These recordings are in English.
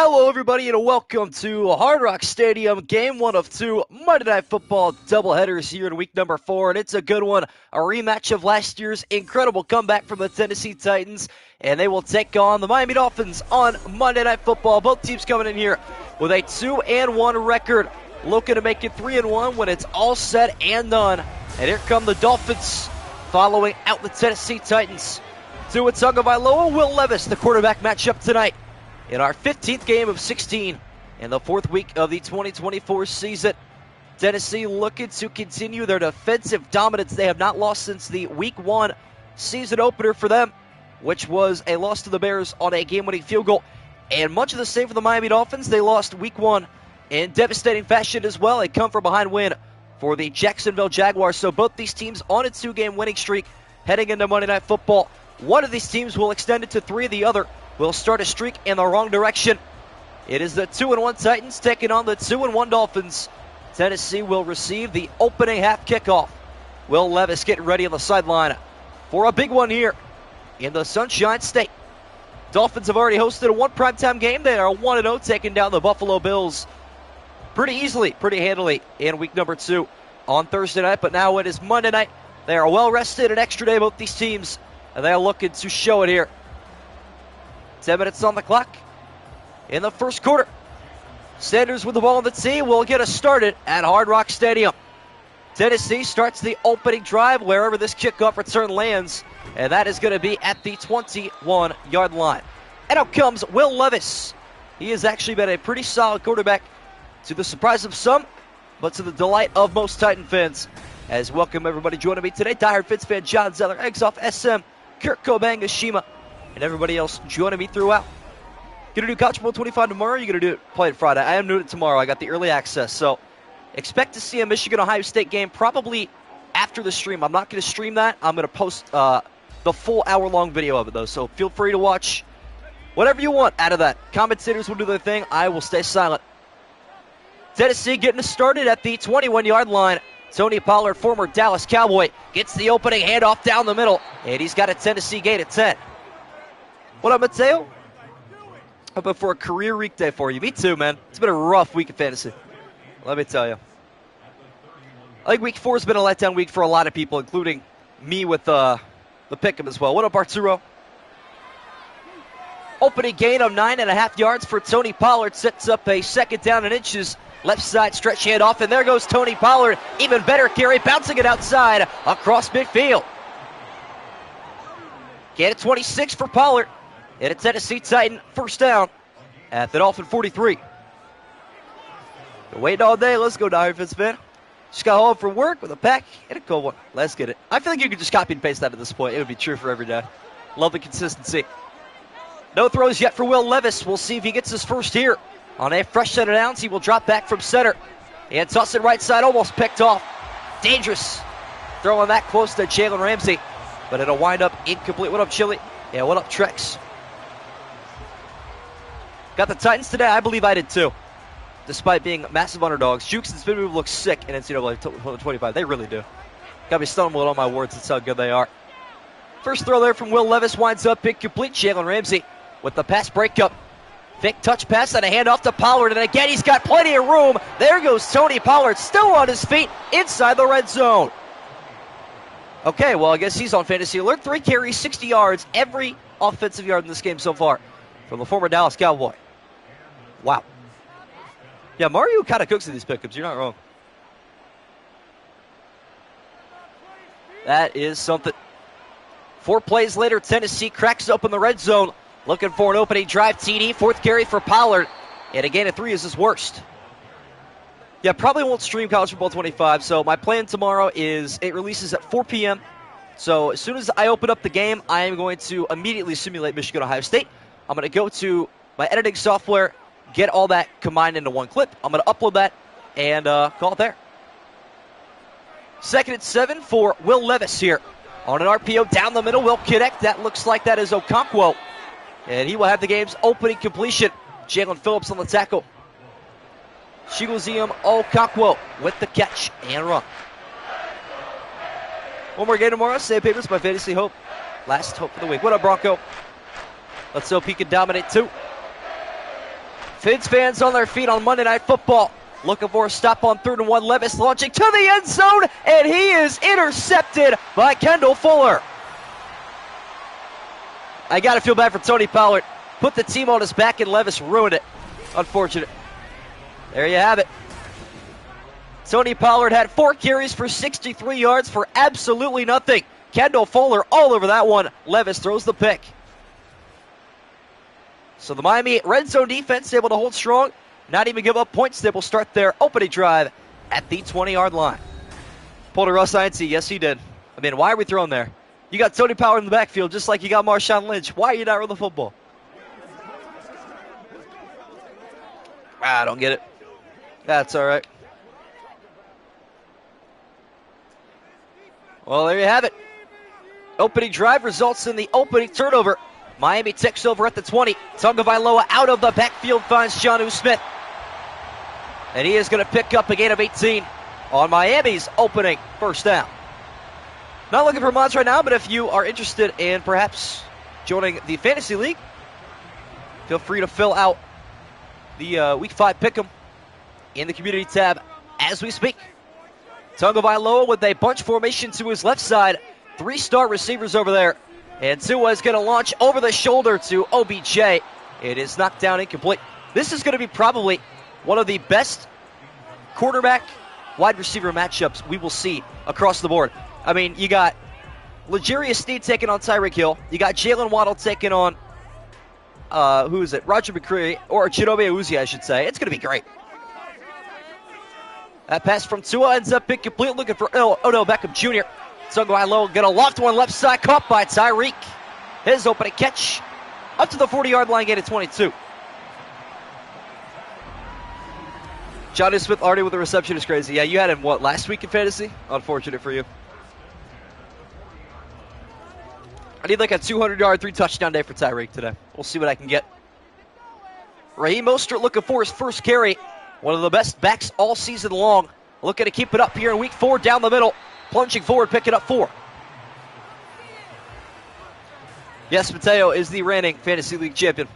Hello, everybody, and welcome to Hard Rock Stadium, game one of two Monday Night Football doubleheaders here in week number 4, and it's a good one. A rematch of last year's incredible comeback from the Tennessee Titans, and they will take on the Miami Dolphins on Monday Night Football. Both teams coming in here with a 2-1 record, looking to make it 3-1 when it's all said and done. And here come the Dolphins following out the Tennessee Titans. Tua Tagovailoa, Will Levis, the quarterback matchup tonight in our 15th game of 16 in the 4th week of the 2024 season. Tennessee looking to continue their defensive dominance. They have not lost since the week 1 season opener for them, which was a loss to the Bears on a game-winning field goal. And much of the same for the Miami Dolphins. They lost week 1 in devastating fashion as well. A come-from-behind win for the Jacksonville Jaguars. So both these teams on a 2-game winning streak heading into Monday Night Football. One of these teams will extend it to 3. The other will start a streak in the wrong direction. It is the 2-1 Titans taking on the 2-1 Dolphins. Tennessee will receive the opening half kickoff. Will Levis getting ready on the sideline for a big one here in the Sunshine State. Dolphins have already hosted a 1 primetime game. They are 1-0, taking down the Buffalo Bills pretty easily, pretty handily in week number 2 on Thursday night. But now it is Monday night. They are well rested, an extra day, both these teams, and they are looking to show it here. 10 minutes on the clock in the first quarter. Sanders with the ball on the tee will get us started at Hard Rock Stadium. Tennessee starts the opening drive wherever this kickoff return lands, and that is going to be at the 21-yard line. And out comes Will Levis. He has actually been a pretty solid quarterback, to the surprise of some, but to the delight of most Titan fans. As welcome everybody joining me today, diehard Fitz fan John Zeller, Exoff SM, Kurt Kobangashima, and everybody else joining me throughout. Gonna do College Bowl 25 tomorrow, or are you gonna do it play it Friday? I am doing it tomorrow. I got the early access, so expect to see a Michigan-Ohio State game probably after the stream. I'm not gonna stream that. I'm gonna post the full hour-long video of it, though, so feel free to watch whatever you want out of that. Commentators will do their thing. I will stay silent. Tennessee getting us started at the 21-yard line. Tony Pollard, former Dallas Cowboy, gets the opening handoff down the middle, and he's got a Tennessee gate at 10. What up, Mateo? Hoping for a career weekday for you. Me too, man. It's been a rough week of fantasy. Let me tell you. I think week 4 has been a letdown week for a lot of people, including me with the pick'em as well. What up, Arturo? Opening gain of 9.5 yards for Tony Pollard. Sets up a second down and inches. Left side stretch handoff, and there goes Tony Pollard. Even better carry, bouncing it outside across midfield. Get it 26 for Pollard. And a Tennessee Titan first down at the Dolphin 43. Been waiting all day. Let's go, Dire Fitz fan. Just got home from work with a pack and a cold one. Let's get it. I feel like you could just copy and paste that at this point. It would be true for every day. Love the consistency. No throws yet for Will Levis. We'll see if he gets his first here. On a fresh set of downs, he will drop back from center and toss it right side, almost picked off. Dangerous. Throwing that close to Jalen Ramsey, but it'll wind up incomplete. What up, Chili? Yeah, what up, Trex? Got the Titans today. I believe I did too, despite being massive underdogs. Jukes and Spin Move look sick in NCAA 25. They really do. Got me stumbling on my words. That's how good they are. First throw there from Will Levis winds up incomplete. Jalen Ramsey with the pass breakup. Fake touch pass and a handoff to Pollard, and again he's got plenty of room. There goes Tony Pollard, still on his feet inside the red zone. Okay, well, I guess he's on fantasy alert. 3 carries, 60 yards, every offensive yard in this game so far from the former Dallas Cowboy. Wow. Yeah, Mario kind of cooks in these pickups. You're not wrong. That is something. 4 plays later, Tennessee cracks open the red zone. Looking for an opening drive TD. 4th carry for Pollard. And a gain of 3 is his worst. Yeah, probably won't stream College Football 25. So my plan tomorrow is it releases at 4 p.m. So as soon as I open up the game, I am going to immediately simulate Michigan-Ohio State. I'm going to go to my editing software, get all that combined into one clip. I'm going to upload that and call it there. 2nd and 7 for Will Levis here. On an RPO down the middle, will connect. That looks like that is Okonkwo. And he will have the game's opening completion. Jalen Phillips on the tackle. Chigozie Okonkwo with the catch and run. One more game tomorrow. Save papers, my fantasy hope. Last hope for the week. What up, Bronco? Let's hope he can dominate too. Fins fans on their feet on Monday Night Football. Looking for a stop on 3rd and 1. Levis launching to the end zone, and he is intercepted by Kendall Fuller. I got to feel bad for Tony Pollard. Put the team on his back, and Levis ruined it. Unfortunate. There you have it. Tony Pollard had 4 carries for 63 yards for absolutely nothing. Kendall Fuller all over that one. Levis throws the pick. So the Miami red zone defense able to hold strong, not even give up points. They will start their opening drive at the 20-yard line. Pulled a Russ Heinze. Yes, he did. I mean, why are we throwing there? You got Tony Pollard in the backfield just like you got Marshawn Lynch. Why are you not running the football? I don't get it. That's all right. Well, there you have it. Opening drive results in the opening turnover. Miami takes over at the 20. Tagovailoa out of the backfield finds Jonnu Smith. And he is going to pick up a gain of 18 on Miami's opening first down. Not looking for mods right now, but if you are interested in perhaps joining the Fantasy League, feel free to fill out the Week 5 Pick'em in the Community tab as we speak. Tagovailoa with a bunch formation to his left side. 3-star receivers over there. And Tua is going to launch over the shoulder to OBJ. It is knocked down incomplete. This is going to be probably one of the best quarterback wide receiver matchups we will see across the board. I mean, you got L'Jarius Sneed taking on Tyreek Hill. You got Jalen Waddle taking on, who is it? Roger McCreary, or Chidobe Awuzie, I should say. It's going to be great. That pass from Tua ends up incomplete, looking for Odell Beckham Jr. Tagovailoa going to loft one left side, caught by Tyreek. His opening catch up to the 40-yard line, gain of 22. Jonnu Smith already with the reception is crazy. Yeah, you had him, what, last week in fantasy? Unfortunate for you. I need like a 200-yard, 3-touchdown day for Tyreek today. We'll see what I can get. Raheem Mostert looking for his first carry. One of the best backs all season long. Looking to keep it up here in week 4, down the middle. Plunging forward, picking up 4. Yes, Mateo is the reigning Fantasy League champion.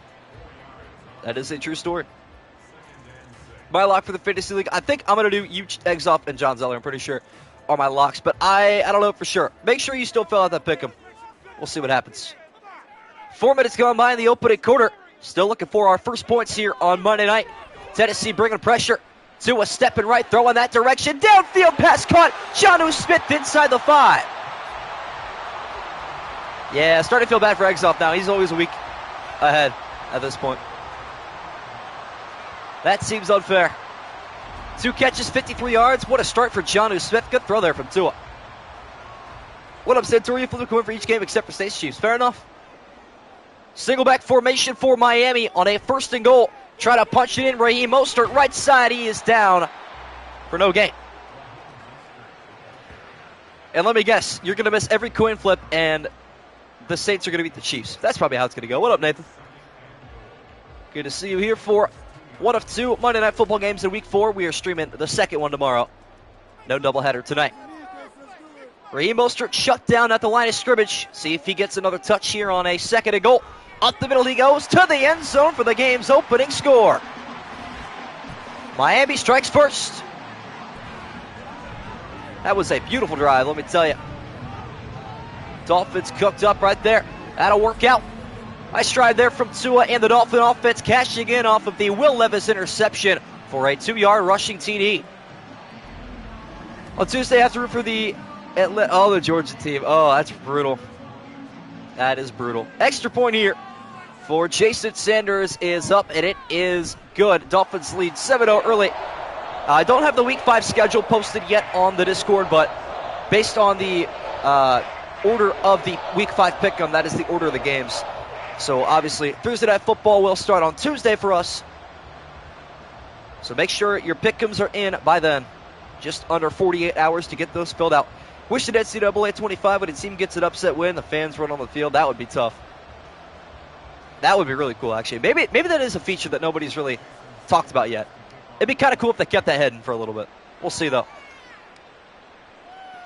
That is a true story. My lock for the Fantasy League, I think I'm going to do you, Egzoff, and John Zeller, I'm pretty sure, are my locks. But I don't know for sure. Make sure you still fill out that pick'em. We'll see what happens. 4 minutes gone by in the opening quarter. Still looking for our first points here on Monday night. Tennessee bringing pressure. Tua stepping right, throwing that direction. Downfield pass caught. Jonnu Smith inside the 5. Yeah, starting to feel bad for Egzoff now. He's always a week ahead at this point. That seems unfair. 2 catches, 53 yards. What a start for Jonnu Smith. Good throw there from Tua. What up, Santori? Flip a coin for each game except for State's Chiefs. Fair enough. Single back formation for Miami on a 1st and goal. Try to punch it in. Raheem Mostert, right side. He is down for no gain. And let me guess, you're going to miss every coin flip, and the Saints are going to beat the Chiefs. That's probably how it's going to go. What up, Nathan? Good to see you here for one of 2 Monday Night Football games in Week 4. We are streaming the second one tomorrow. No doubleheader tonight. Raheem Mostert shut down at the line of scrimmage. See if he gets another touch here on a 2nd and goal. Up the middle he goes to the end zone for the game's opening score. Miami strikes first. That was a beautiful drive, let me tell you. Dolphins cooked up right there. That'll work out. Nice stride there from Tua and the Dolphin offense, cashing in off of the Will Levis interception for a 2-yard rushing TD. On Tuesday, I have to root for the Georgia team. Oh, that's brutal. That is brutal. Extra point here for Jason Sanders is up, and it is good. Dolphins lead 7-0 early. I don't have the Week 5 schedule posted yet on the Discord, but based on the order of the Week 5 pick'em, that is the order of the games. So obviously, Thursday Night Football will start on Tuesday for us. So make sure your pick'ems are in by then. Just under 48 hours to get those filled out. Wish the NCAA 25 when a team gets an upset win, the fans run on the field. That would be tough. That would be really cool, actually. Maybe that is a feature that nobody's really talked about yet. It'd be kind of cool if they kept that hidden for a little bit. We'll see, though.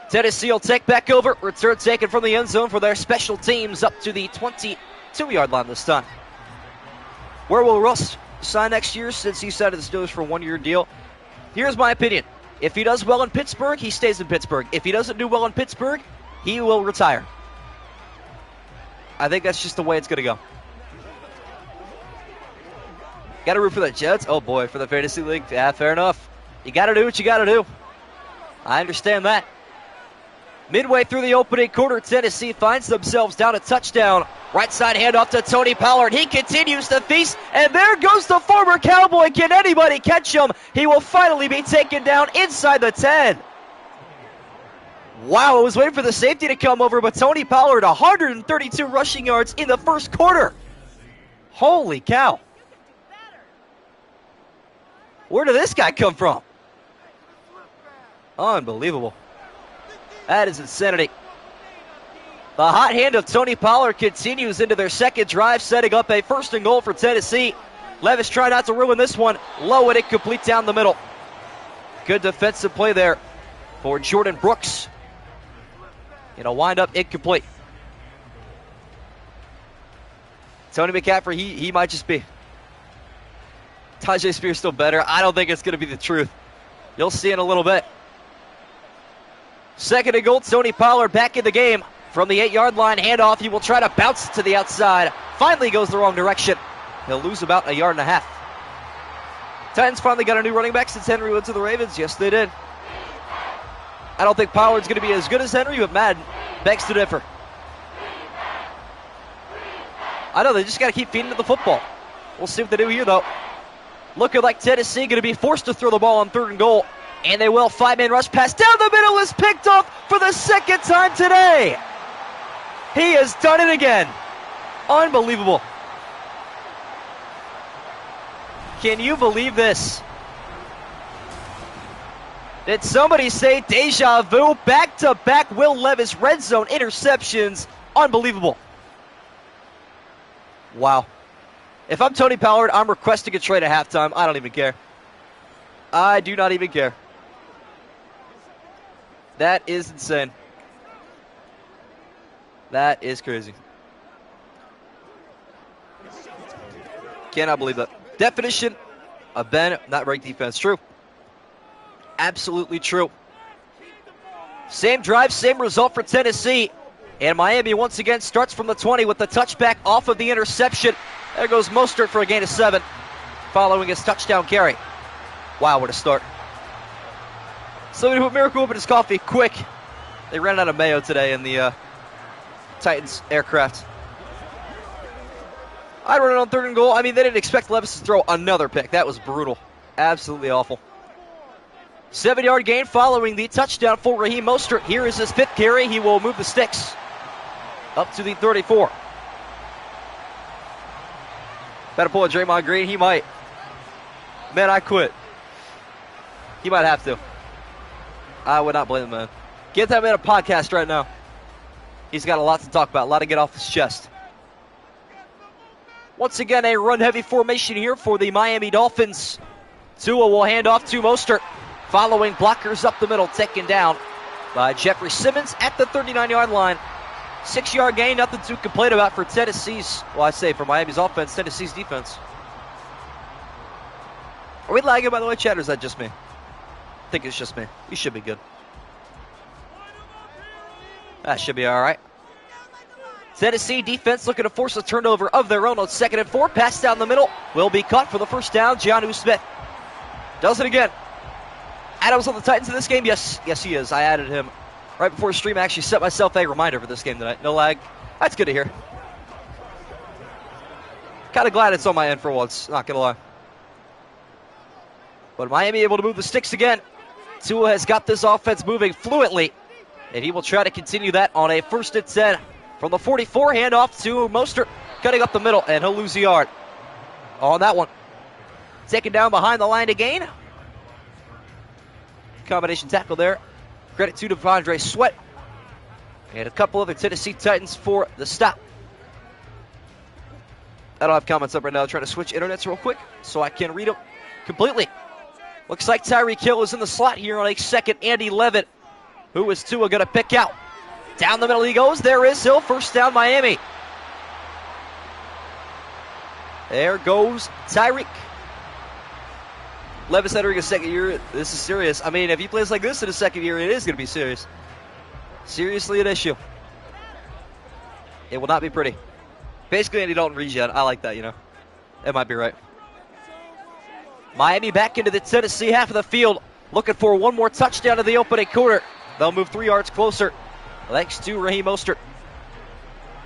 Tennessee will take back over. Return taken from the end zone for their special teams up to the 22-yard line this time. Where will Russ sign next year since he signed to the Steelers for a 1-year deal. Here's my opinion. If he does well in Pittsburgh, he stays in Pittsburgh. If he doesn't do well in Pittsburgh, he will retire. I think that's just the way it's going to go. Got to root for the Jets. Oh, boy, for the Fantasy League. Yeah, fair enough. You got to do what you got to do. I understand that. Midway through the opening quarter, Tennessee finds themselves down a touchdown. Right side handoff to Tony Pollard. He continues to feast, and there goes the former Cowboy. Can anybody catch him? He will finally be taken down inside the 10. Wow, I was waiting for the safety to come over, but Tony Pollard, 132 rushing yards in the first quarter. Holy cow. Where did this guy come from? Unbelievable. That is insanity. The hot hand of Tony Pollard continues into their second drive, setting up a 1st and goal for Tennessee. Levis trying not to ruin this one. Low and incomplete down the middle. Good defensive play there for Jordan Brooks. Wind up incomplete. Tony McCaffrey, he might just be. Tajay Spears still better. I don't think it's going to be the truth. You'll see in a little bit. 2nd and goal, Tony Pollard back in the game. From the 8-yard line, handoff. He will try to bounce it to the outside. Finally goes the wrong direction. He'll lose about 1.5 yards. Titans finally got a new running back since Henry went to the Ravens. Yes, they did. I don't think Pollard's going to be as good as Henry, but Madden begs to differ. I know, they just got to keep feeding to the football. We'll see what they do here, though. Looking like Tennessee going to be forced to throw the ball on 3rd and goal. And they will. 5-man rush pass down the middle is picked off for the 2nd time today. He has done it again. Unbelievable. Can you believe this? Did somebody say deja vu? Back-to-back Will Levis red zone interceptions. Unbelievable. Wow. If I'm Tony Pollard, I'm requesting a trade at halftime. I don't even care. I do not even care. That is insane. That is crazy. Cannot believe that. Definition of Ben, not ranked defense. True. Absolutely true. Same drive, same result for Tennessee. And Miami once again starts from the 20 with the touchback off of the interception. There goes Mostert for a gain of 7, following his touchdown carry. Wow, what a start. Somebody put Miracle Whip in his coffee, quick. They ran out of mayo today in the Titans aircraft. I'd run it on 3rd and goal. I mean, they didn't expect Levis to throw another pick. That was brutal. Absolutely awful. 7-yard gain following the touchdown for Raheem Mostert. Here is his 5th carry. He will move the sticks up to the 34. Better pull a Draymond Green. He might. Man, I quit. He might have to. I would not blame the man. Get that man a podcast right now. He's got a lot to talk about, a lot to get off his chest. Once again, a run-heavy formation here for the Miami Dolphins. Tua will hand off to Mostert. Following blockers up the middle, taken down by Jeffrey Simmons at the 39-yard line. 6-yard gain, nothing to complain about for Tennessee's, well, I say for Miami's offense, Tennessee's defense. Are we lagging, by the way, Chad, or is that just me? I think it's just me. We should be good. That should be all right. Tennessee defense looking to force a turnover of their own on 2nd and 4. Pass down the middle will be caught for the 1st down. Jonnu Smith does it again. Adams on the Titans in this game? Yes, he is. I added him right before stream. I actually set myself a reminder for this game tonight. No lag. That's good to hear. Kind of glad it's on my end for once, not going to lie. But Miami able to move the sticks again. Tua has got this offense moving fluently, and he will try to continue that on a 1st and 10. From the 44, handoff to Mostert, cutting up the middle, and he'll lose a yard on that one. Taken down behind the line to gain. Combination tackle there. Credit to Devondre Sweat. And a couple other Tennessee Titans for the stop. I don't have comments up right now. I'm trying to switch internets real quick so I can read them completely. Looks like Tyreek Hill is in the slot here on a 2nd and 11. Who is Tua going to pick out? Down the middle he goes. There is Hill. 1st down, Miami. There goes Tyreek. Levis entering a second year. This is serious. I mean, if he plays like this in his second year, it is going to be serious. Seriously an issue. It will not be pretty. Basically, Andy Dalton regen. I like that, you know. It might be right. Miami back into the Tennessee half of the field, looking for one more touchdown in the opening quarter. They'll move 3 yards closer, thanks to Raheem Mostert.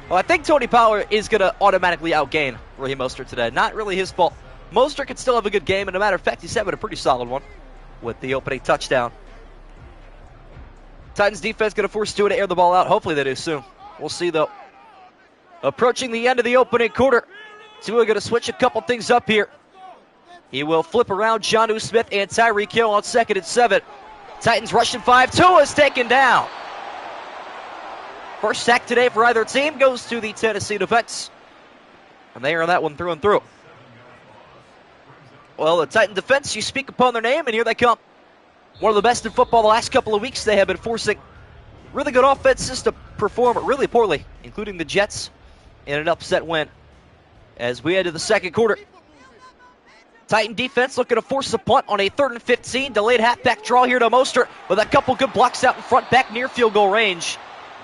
Well, I think Tony Pollard is going to automatically outgain Raheem Mostert today. Not really his fault. Mostert could still have a good game, and a matter of fact, he's having a pretty solid one with the opening touchdown. Titans defense going to force Tua to air the ball out. Hopefully they do soon. We'll see, though. Approaching the end of the opening quarter, Tua going to switch a couple things up here. He will flip around Jonnu Smith and Tyreek Hill on 2nd and 7. Titans rushing 5. Tua's taken down. First sack today for either team goes to the Tennessee defense. And they are that one through and through. Well, the Titan defense, you speak upon their name, and here they come. One of the best in football the last couple of weeks. They have been forcing really good offenses to perform really poorly, including the Jets in an upset win. As we head to the second quarter, Titan defense looking to force a punt on a 3rd and 15. Delayed halfback draw here to Mostert with a couple good blocks out in front, back near field goal range.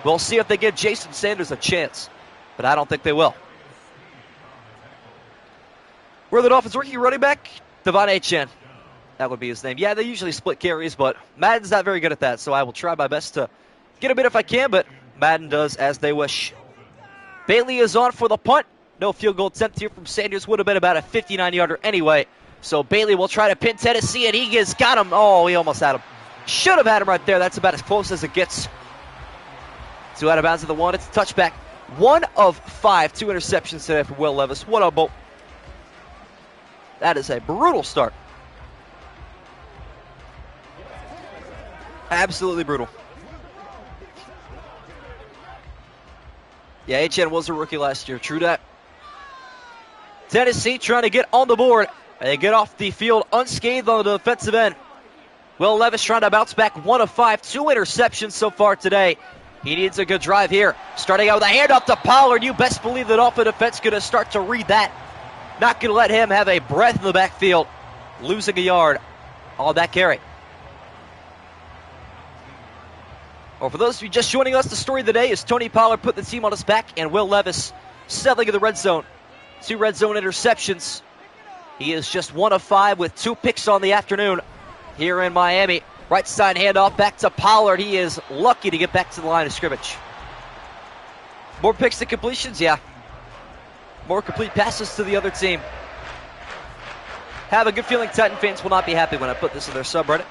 We'll see if they give Jason Sanders a chance, but I don't think they will. We're the Dolphins rookie running back, Devon Achane. That would be his name. Yeah, they usually split carries, but Madden's not very good at that, so I will try my best to get a bit if I can, but Madden does as they wish. Bailey is on for the punt. No field goal attempt here from Sanders. Would have been about a 59-yarder anyway. So Bailey will try to pin Tennessee, and he has got him. Oh, he almost had him. Should have had him right there. That's about as close as it gets. 2 out of bounds at the 1. It's a touchback. 1 of 5. 2 interceptions today for Will Levis. What a bolt. That is a brutal start. Absolutely brutal. Yeah, Achane was a rookie last year. True that. Tennessee trying to get on the board. They get off the field unscathed on the defensive end. Will Levis trying to bounce back. 1 of 5. 2 interceptions so far today. He needs a good drive here. Starting out with a handoff to Pollard. You best believe that Dolphin defense going to start to read that. Not going to let him have a breath in the backfield. Losing a yard on that carry. Well, for those of you just joining us, the story of the day is Tony Pollard put the team on his back, and Will Levis settling in the red zone. 2 red zone interceptions. He is just 1 of 5 with 2 picks on the afternoon here in Miami. Right side handoff back to Pollard. He is lucky to get back to the line of scrimmage. More picks than completions? Yeah. More complete passes to the other team. Have a good feeling Titan fans will not be happy when I put this in their subreddit.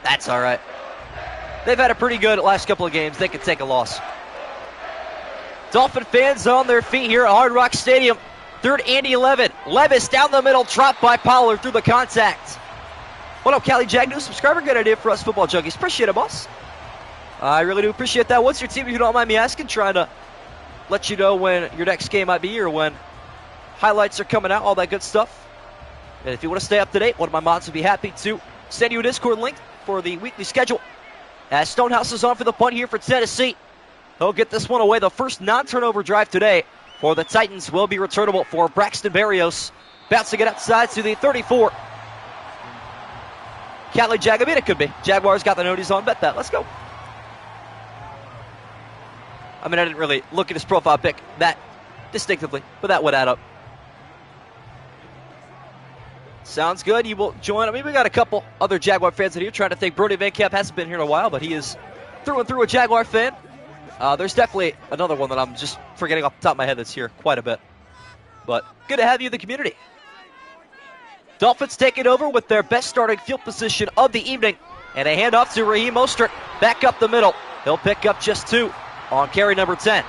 That's all right. They've had a pretty good last couple of games. They could take a loss. Dolphin fans on their feet here at Hard Rock Stadium. 3rd and 11. Levis down the middle, dropped by Pollard through the contact. What up, Cali Jag? New subscriber, good idea for us football junkies. Appreciate it, boss. I really do appreciate that. What's your team, if you don't mind me asking? Trying to let you know when your next game might be or when highlights are coming out, all that good stuff. And if you want to stay up to date, one of my mods would be happy to send you a Discord link for the weekly schedule. As Stonehouse is on for the punt here for Tennessee. He'll get this one away. The first non-turnover drive today for the Titans will be returnable for Braxton Berrios. Bouncing it outside to the 34. Cali Jag, I mean, it could be. Jaguars got the noties on. Bet that. Let's go. I mean, I didn't really look at his profile pic that distinctively, but that would add up. Sounds good. You will join. I mean, we got a couple other Jaguar fans in here trying to think. Brody Van Camp hasn't been here in a while, but he is through and through a Jaguar fan. There's definitely another one that I'm just forgetting off the top of my head that's here quite a bit. But good to have you in the community. Dolphins taking over with their best starting field position of the evening. And a handoff to Raheem Mostert back up the middle. He'll pick up just 2 on carry number 10.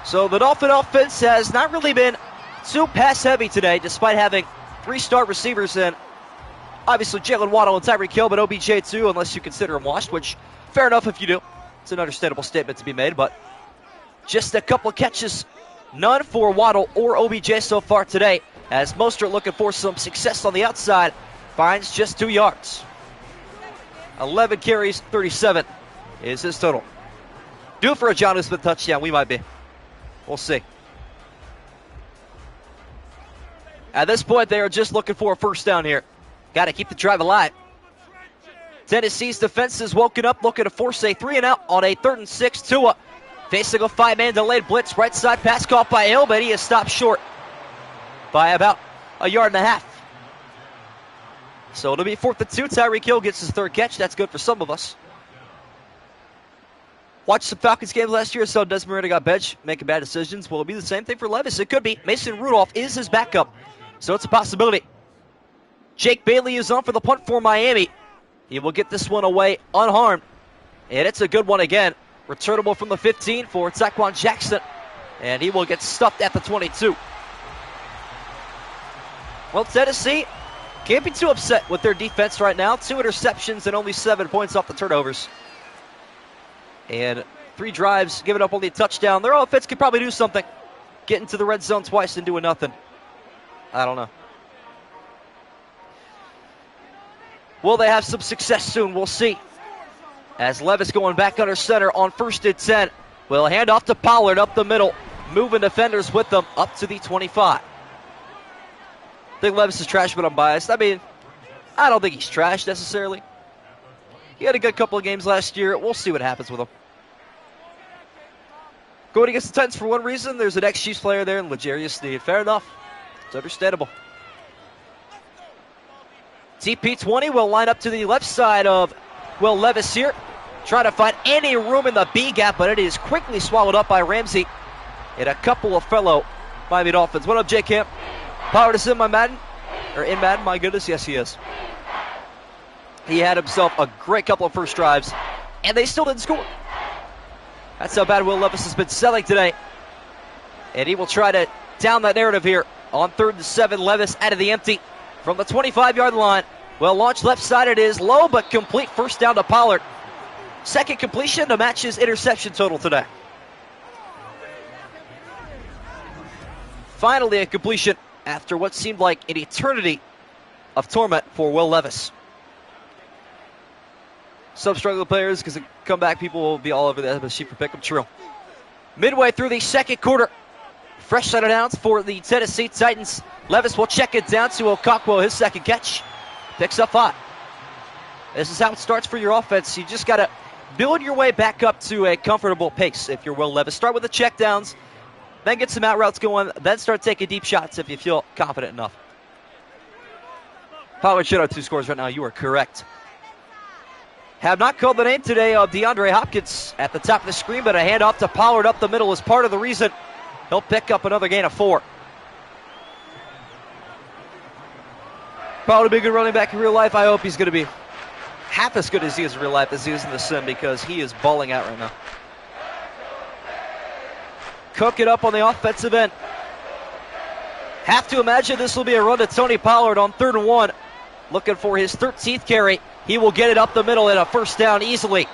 So the Dolphin offense has not really been too pass heavy today, despite having 3 star receivers in. Obviously Jalen Waddle and Tyreek Hill, but OBJ too, unless you consider him washed, which fair enough if you do. It's an understandable statement to be made, but just a couple of catches. None for Waddle or OBJ so far today, as Mostert looking for some success on the outside. Finds just 2 yards. 11 carries, 37 is his total. Due for a Jonnu Smith touchdown, we might be. We'll see. At this point, they are just looking for a first down here. Got to keep the drive alive. Tennessee's defense is woken up, looking to force a 3-and-out on a 3rd and 6. Tua facing a 5-man delayed blitz. Right side pass caught by Hill, but he is stopped short by about a yard and a half. So it'll be 4th and 2. Tyreek Hill gets his 3rd catch. That's good for some of us. Watched some Falcons games last year, so Desmond Ridder got benched, making bad decisions. Will it be the same thing for Levis? It could be. Mason Rudolph is his backup, so it's a possibility. Jake Bailey is on for the punt for Miami. He will get this one away unharmed. And it's a good one again. Returnable from the 15 for Taquan Jackson. And he will get stuffed at the 22. Well, Tennessee can't be too upset with their defense right now. 2 interceptions and only 7 points off the turnovers. And 3 drives, giving up only a touchdown. Their offense could probably do something. Get into the red zone twice and doing nothing. I don't know. Will they have some success soon? We'll see. As Levis going back under center on 1st and 10. Will hand off to Pollard up the middle. Moving defenders with them up to the 25. I think Levis is trash, but I'm biased. I mean, I don't think he's trash necessarily. He had a good couple of games last year. We'll see what happens with him. Going against the Titans for one reason. There's an ex-Chiefs player there in L'Jarius Sneed. Fair enough. It's understandable. TP20 will line up to the left side of Will Levis here. Trying to find any room in the B gap, but it is quickly swallowed up by Ramsey and a couple of fellow Miami Dolphins. What up, J Camp? Powered us in my Madden? Or in Madden, my goodness. Yes, he is. He had himself a great couple of first drives, and they still didn't score. That's how bad Will Levis has been selling today. And he will try to down that narrative here on 3rd and 7. Levis out of the empty from the 25-yard line. Well, launch left side it is. Low but complete first down to Pollard. 2nd completion to match his interception total today. Finally a completion after what seemed like an eternity of torment for Will Levis. Some struggling players, because the comeback people will be all over the sheet for pick 'em. True. Midway through the 2nd quarter, fresh set of downs for the Tennessee Titans. Levis will check it down to Okakwo, his 2nd catch. Picks up 5. This is how it starts for your offense. You just got to build your way back up to a comfortable pace if you're Will Levis. Start with the check downs, then get some out routes going, then start taking deep shots if you feel confident enough. Pollard should have 2 scores right now. You are correct. Have not called the name today of DeAndre Hopkins at the top of the screen, but a handoff to Pollard up the middle is part of the reason he'll pick up another gain of 4. Pollard will be a good running back in real life. I hope he's going to be half as good as he is in real life as he is in the sim, because he is balling out right now. Cook it up on the offensive end. Have to imagine this will be a run to Tony Pollard on 3rd and 1. Looking for his 13th carry. He will get it up the middle and a first down easily.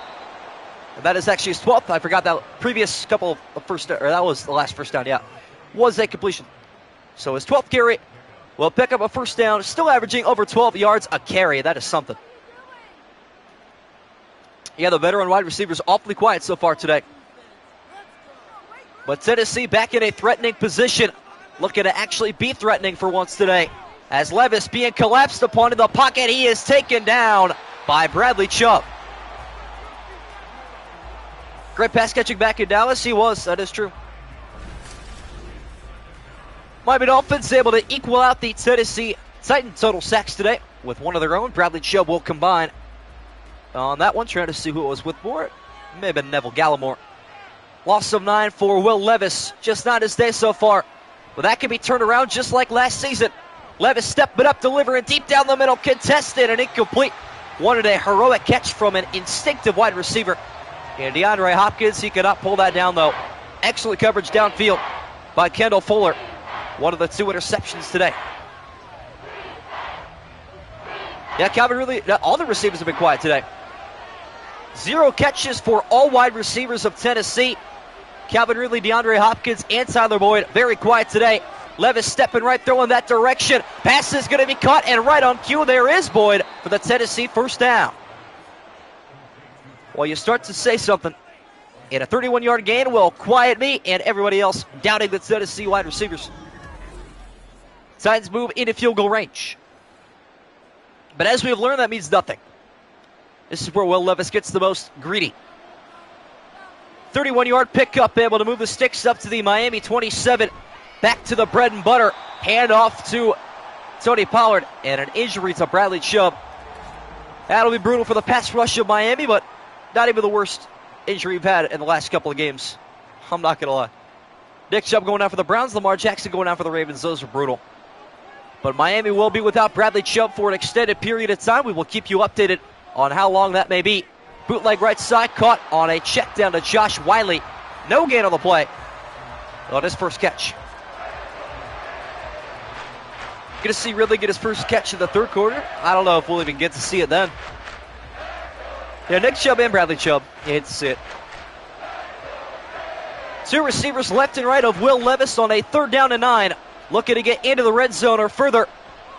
And that is actually his 12th. I forgot that previous couple of that was the last first down, yeah. Was a completion. So his 12th carry will pick up a first down, still averaging over 12 yards a carry. That is something. Yeah, the veteran wide receivers awfully quiet so far today. But Tennessee back in a threatening position. Looking to actually be threatening for once today. As Levis being collapsed upon in the pocket, he is taken down by Bradley Chubb. Great pass catching back in Dallas. He was, that is true. Miami Dolphins able to equal out the Tennessee Titan total sacks today with one of their own. Bradley Chubb will combine on that one, trying to see who it was with more. It may have been Neville Gallimore. Loss of 9 for Will Levis. Just not his day so far. But that can be turned around just like last season. Levis stepping up, delivering deep down the middle, contested and incomplete. Wanted a heroic catch from an instinctive wide receiver. And DeAndre Hopkins, he could not pull that down though. Excellent coverage downfield by Kendall Fuller. One of the 2 interceptions today. Yeah, Calvin Ridley, all the receivers have been quiet today. 0 catches for all wide receivers of Tennessee. Calvin Ridley, DeAndre Hopkins, and Tyler Boyd, very quiet today. Levis stepping right through in that direction. Pass is going to be caught, and right on cue, there is Boyd for the Tennessee first down. Well, you start to say something, and a 31-yard gain will quiet me and everybody else doubting the Tennessee wide receivers. Titans move into field goal range. But as we've learned, that means nothing. This is where Will Levis gets the most greedy. 31-yard pickup, able to move the sticks up to the Miami 27. Back to the bread and butter. Hand off to Tony Pollard. And an injury to Bradley Chubb. That'll be brutal for the pass rush of Miami, but not even the worst injury we've had in the last couple of games. I'm not going to lie. Nick Chubb going down for the Browns. Lamar Jackson going down for the Ravens. Those are brutal. But Miami will be without Bradley Chubb for an extended period of time. We will keep you updated on how long that may be. Bootleg right side, caught on a check down to Josh Wiley. No gain on the play on his first catch. Going to see Ridley get his first catch in the third quarter. I don't know if we'll even get to see it then. Yeah, Nick Chubb and Bradley Chubb. It's it. Two receivers left and right of Will Levis on a 3rd down and 9. Looking to get into the red zone or further.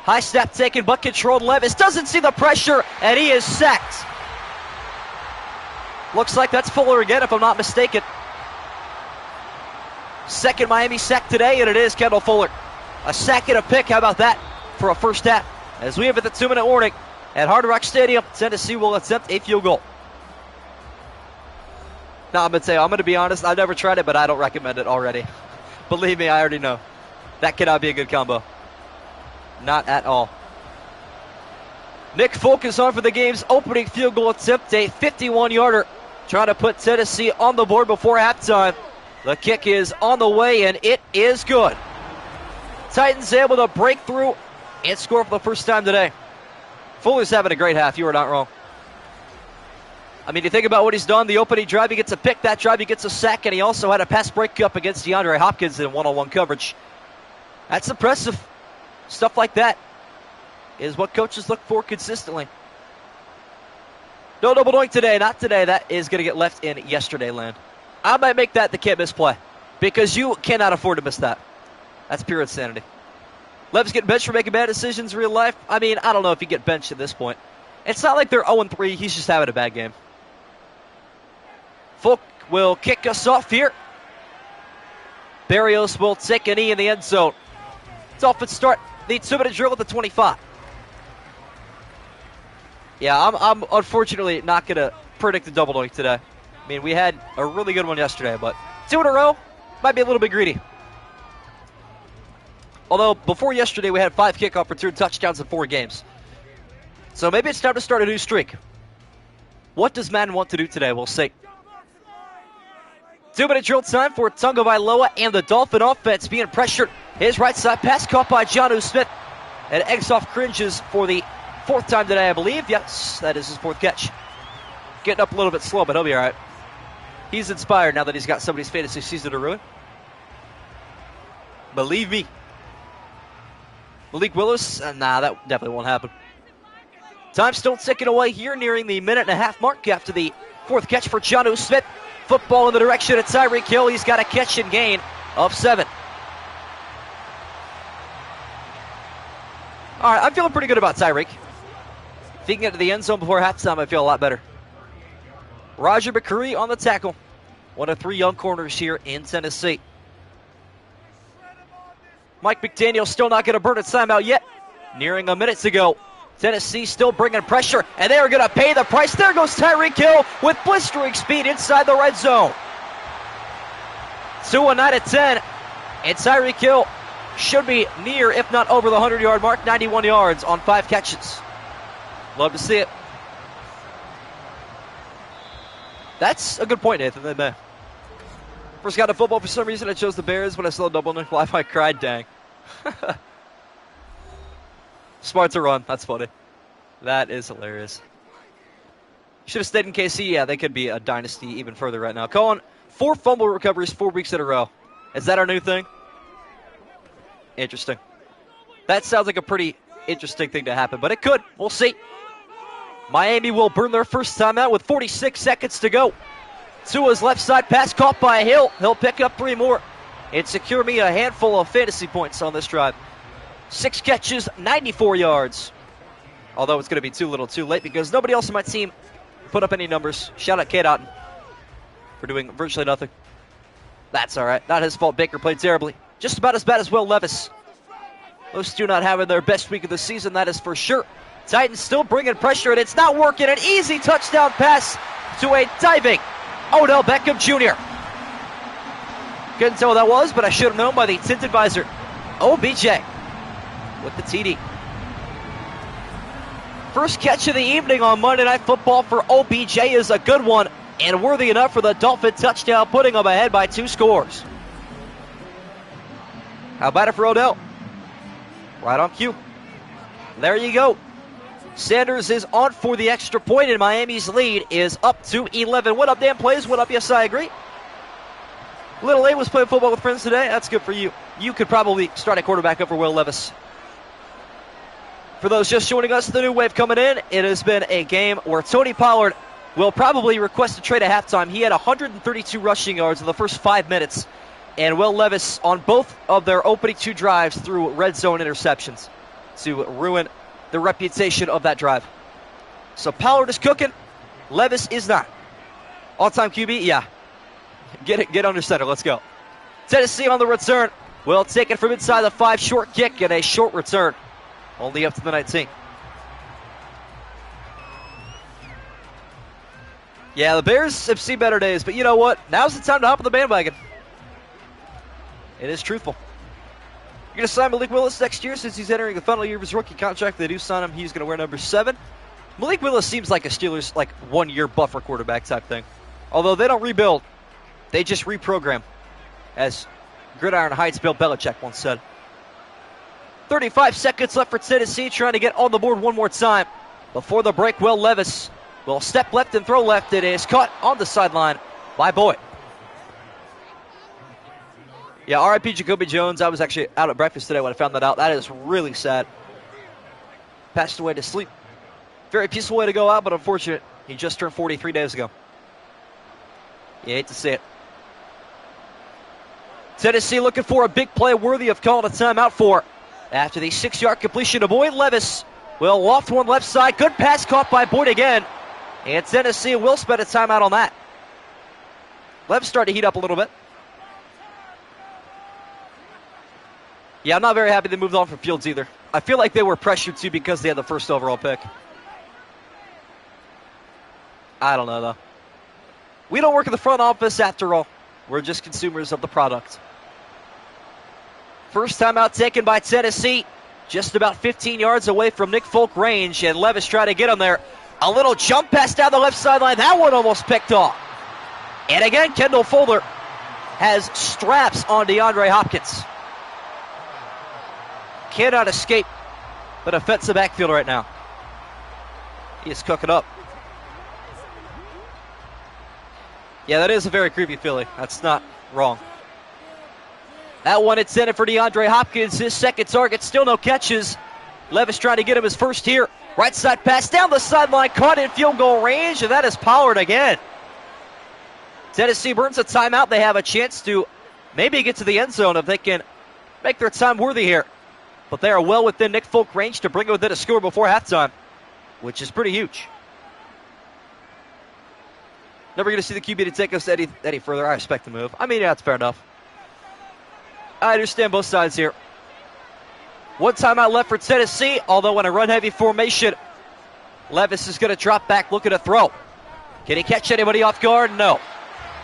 High snap taken, but controlled. Levis doesn't see the pressure, and he is sacked. Looks like that's Fuller again, if I'm not mistaken. Second Miami sack today, and it is Kendall Fuller. A sack and a pick, how about that for a first half? As we have at the 2-minute warning at Hard Rock Stadium, Tennessee will attempt a field goal. Now, I'm going to be honest, I've never tried it, but I don't recommend it already. Believe me, I already know. That cannot be a good combo. Not at all. Nick Folk is on for the game's opening field goal attempt, a 51-yarder. Trying to put Tennessee on the board before halftime. The kick is on the way, and it is good. Titans able to break through and score for the first time today. Fuller's having a great half. You are not wrong. I mean, you think about what he's done. The opening drive, he gets a pick. That drive, he gets a sack, and he also had a pass breakup against DeAndre Hopkins in one-on-one coverage. That's impressive. Stuff like that is what coaches look for consistently. No double doink today. Not today. That is going to get left in yesterday land. I might make that the can't miss play because you cannot afford to miss that. That's pure insanity. Levis getting benched for making bad decisions in real life. I mean, I don't know if you get benched at this point. It's not like they're 0-3. He's just having a bad game. Folk will kick us off here. Barrios will take a knee in the end zone. Dolphins start the 2-minute drill at the 25. Yeah, I'm unfortunately not going to predict a double doink today. I mean, we had a really good one yesterday, but 2 in a row might be a little bit greedy. Although, before yesterday, we had 5 kickoff return touchdowns in 4 games. So maybe it's time to start a new streak. What does Madden want to do today? We'll see. 2-minute drill time for Tunga Vailoa and the Dolphin offense being pressured. His right side pass caught by Jonnu Smith. And eggs off cringes for the 4th time today, I believe. Yes, that is his 4th catch. Getting up a little bit slow, but he'll be all right. He's inspired now that he's got somebody's fantasy season to ruin. Believe me. Malik Willis? Nah, that definitely won't happen. Time still ticking away here, nearing the 1.5-minute mark after the 4th catch for Jonnu Smith. Football in the direction of Tyreek Hill. He's got a catch and gain of 7. All right, I'm feeling pretty good about Tyreek. If he can get to the end zone before halftime, I feel a lot better. Roger McCreary on the tackle. One of 3 young corners here in Tennessee. Mike McDaniel still not going to burn a timeout yet. Nearing a minute to go. Tennessee still bringing pressure, and they are going to pay the price. There goes Tyreek Hill with blistering speed inside the red zone. 2 9 at 10, and Tyreek Hill should be near, if not over the 100-yard mark, 91 yards on 5 catches. Love to see it. That's a good point, Nathan. First got to football for some reason. I chose the Bears when I saw the double nickel. I cried, dang. Smart to run. That's funny. That is hilarious. Should have stayed in KC. Yeah, they could be a dynasty even further right now. Colin, 4 fumble recoveries 4 weeks in a row. Is that our new thing? Interesting. That sounds like a pretty interesting thing to happen, but it could. We'll see. Miami will burn their first timeout with 46 seconds to go. Tua's left side pass caught by Hill. He'll pick up 3 more and secure me a handful of fantasy points on this drive. 6 catches, 94 yards. Although it's going to be too little too late because nobody else on my team put up any numbers. Shout out Kate Otten for doing virtually nothing. That's all right. Not his fault. Baker played terribly. Just about as bad as Will Levis. Those two not having their best week of the season, that is for sure. Titans still bringing pressure, and it's not working. An easy touchdown pass to a diving Odell Beckham Jr. Couldn't tell what that was, but I should have known by the tinted visor. OBJ with the TD. First catch of the evening on Monday Night Football for OBJ is a good one, and worthy enough for the Dolphin touchdown, putting them ahead by 2 scores. How about it for Odell? Right on cue. There you go. Sanders is on for the extra point, and Miami's lead is up to 11. What up, Dan Plays? What up? Yes, I agree. Little A was playing football with friends today. That's good for you. You could probably start a quarterback up for Will Levis. For those just joining us, the new wave coming in, it has been a game where Tony Pollard will probably request a trade at halftime. He had 132 rushing yards in the first 5 minutes, and Will Levis on both of their opening 2 drives threw red zone interceptions to ruin the reputation of that drive. So Pollard is cooking, Levis is not. All-time QB, yeah. Get under center, let's go. Tennessee on the return will take it from inside the 5, short kick and a short return. Only up to the 19. Yeah, the Bears have seen better days, but you know what? Now's the time to hop on the bandwagon. It is truthful. You're going to sign Malik Willis next year since he's entering the final year of his rookie contract. They do sign him. He's going to wear number 7. Malik Willis seems like a Steelers, 1-year buffer quarterback type thing. Although they don't rebuild, they just reprogram, as Gridiron Heights Bill Belichick once said. 35 seconds left for Tennessee, trying to get on the board one more time. Before the break, Will Levis will step left and throw left. It is caught on the sideline by Boyd. Yeah, R.I.P. Jacoby Jones. I was actually out at breakfast today when I found that out. That is really sad. Passed away to sleep. Very peaceful way to go out, but unfortunate. He just turned 43 days ago. You hate to see it. Tennessee looking for a big play worthy of calling a timeout for. After the 6-yard completion to Boyd, Levis will loft one left side. Good pass caught by Boyd again. And Tennessee will spend a timeout on that. Levis starting to heat up a little bit. Yeah, I'm not very happy they moved on from Fields either. I feel like they were pressured too because they had the first overall pick. I don't know, though. We don't work in the front office after all. We're just consumers of the product. First timeout taken by Tennessee. Just about 15 yards away from Nick Folk range, and Levis trying to get him there. A little jump pass down the left sideline. That one almost picked off. And again, Kendall Fuller has straps on DeAndre Hopkins. Cannot escape the defensive backfield right now. He is cooking up. Yeah, that is a very creepy Philly. That's not wrong. That one intended for DeAndre Hopkins. His second target, still no catches. Levis trying to get him his first here. Right side pass down the sideline, caught in field goal range, and that is Pollard again. Tennessee burns a timeout. They have a chance to maybe get to the end zone if they can make their time worthy here. But they are well within Nick Folk range to bring it within a score before halftime, which is pretty huge. Never going to see the QB to take us any further. I expect the move. I mean, yeah, that's fair enough. I understand both sides here. One timeout left for Tennessee, although in a run-heavy formation, Levis is going to drop back looking to throw. Can he catch anybody off guard? No.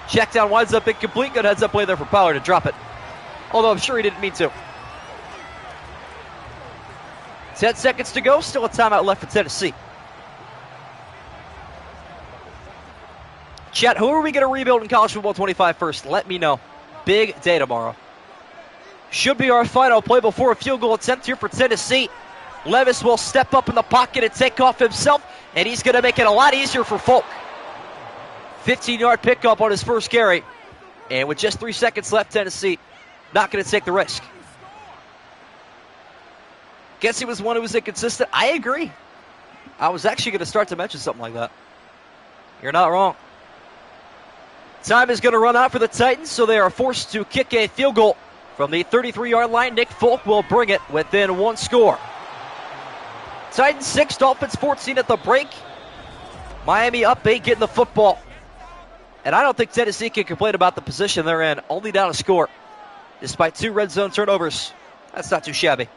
Check down, winds up incomplete. Good heads-up play there for Pollard to drop it. Although I'm sure he didn't mean to. 10 seconds to go. Still a timeout left for Tennessee. Chat, who are we going to rebuild in College Football 25 first? Let me know. Big day tomorrow. Should be our final play before a field goal attempt here for Tennessee. Levis will step up in the pocket and take off himself, and he's going to make it a lot easier for Folk. 15-yard pickup on his first carry. And with just 3 seconds left, Tennessee not going to take the risk. Guess he was one who was inconsistent. I agree. I was actually going to start to mention something like that. You're not wrong. Time is going to run out for the Titans, so they are forced to kick a field goal from the 33-yard line. Nick Folk will bring it within one score. Titans 6, Dolphins 14 at the break. Miami up 8, getting the football. And I don't think Tennessee can complain about the position they're in. Only down a score, despite 2 red zone turnovers. That's not too shabby.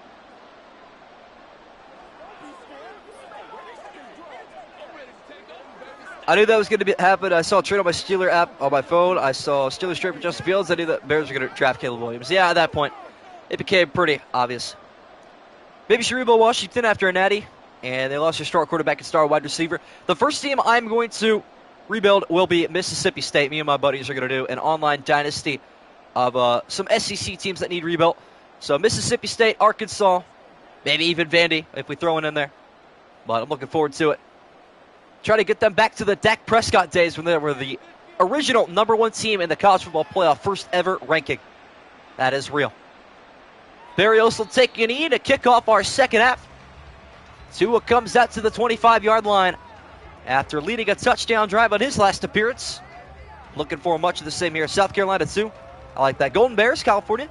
I knew that was going to happen. I saw a trade on my Steeler app on my phone. I saw Steelers trade for Justin Fields. I knew that Bears were going to draft Caleb Williams. Yeah, at that point, it became pretty obvious. Maybe should rebuild Washington after a natty, and they lost their star quarterback and star wide receiver. The first team I'm going to rebuild will be Mississippi State. Me and my buddies are going to do an online dynasty of some SEC teams that need rebuilt. So Mississippi State, Arkansas, maybe even Vandy if we throw it in there. But I'm looking forward to it. Try to get them back to the Dak Prescott days when they were the original #1 team in the college football playoff, first ever ranking. That is real. Barrios will take a knee to kick off our second half. Tua comes out to the 25-yard line after leading a touchdown drive on his last appearance. Looking for much of the same here. South Carolina, too. I like that. Golden Bears, California.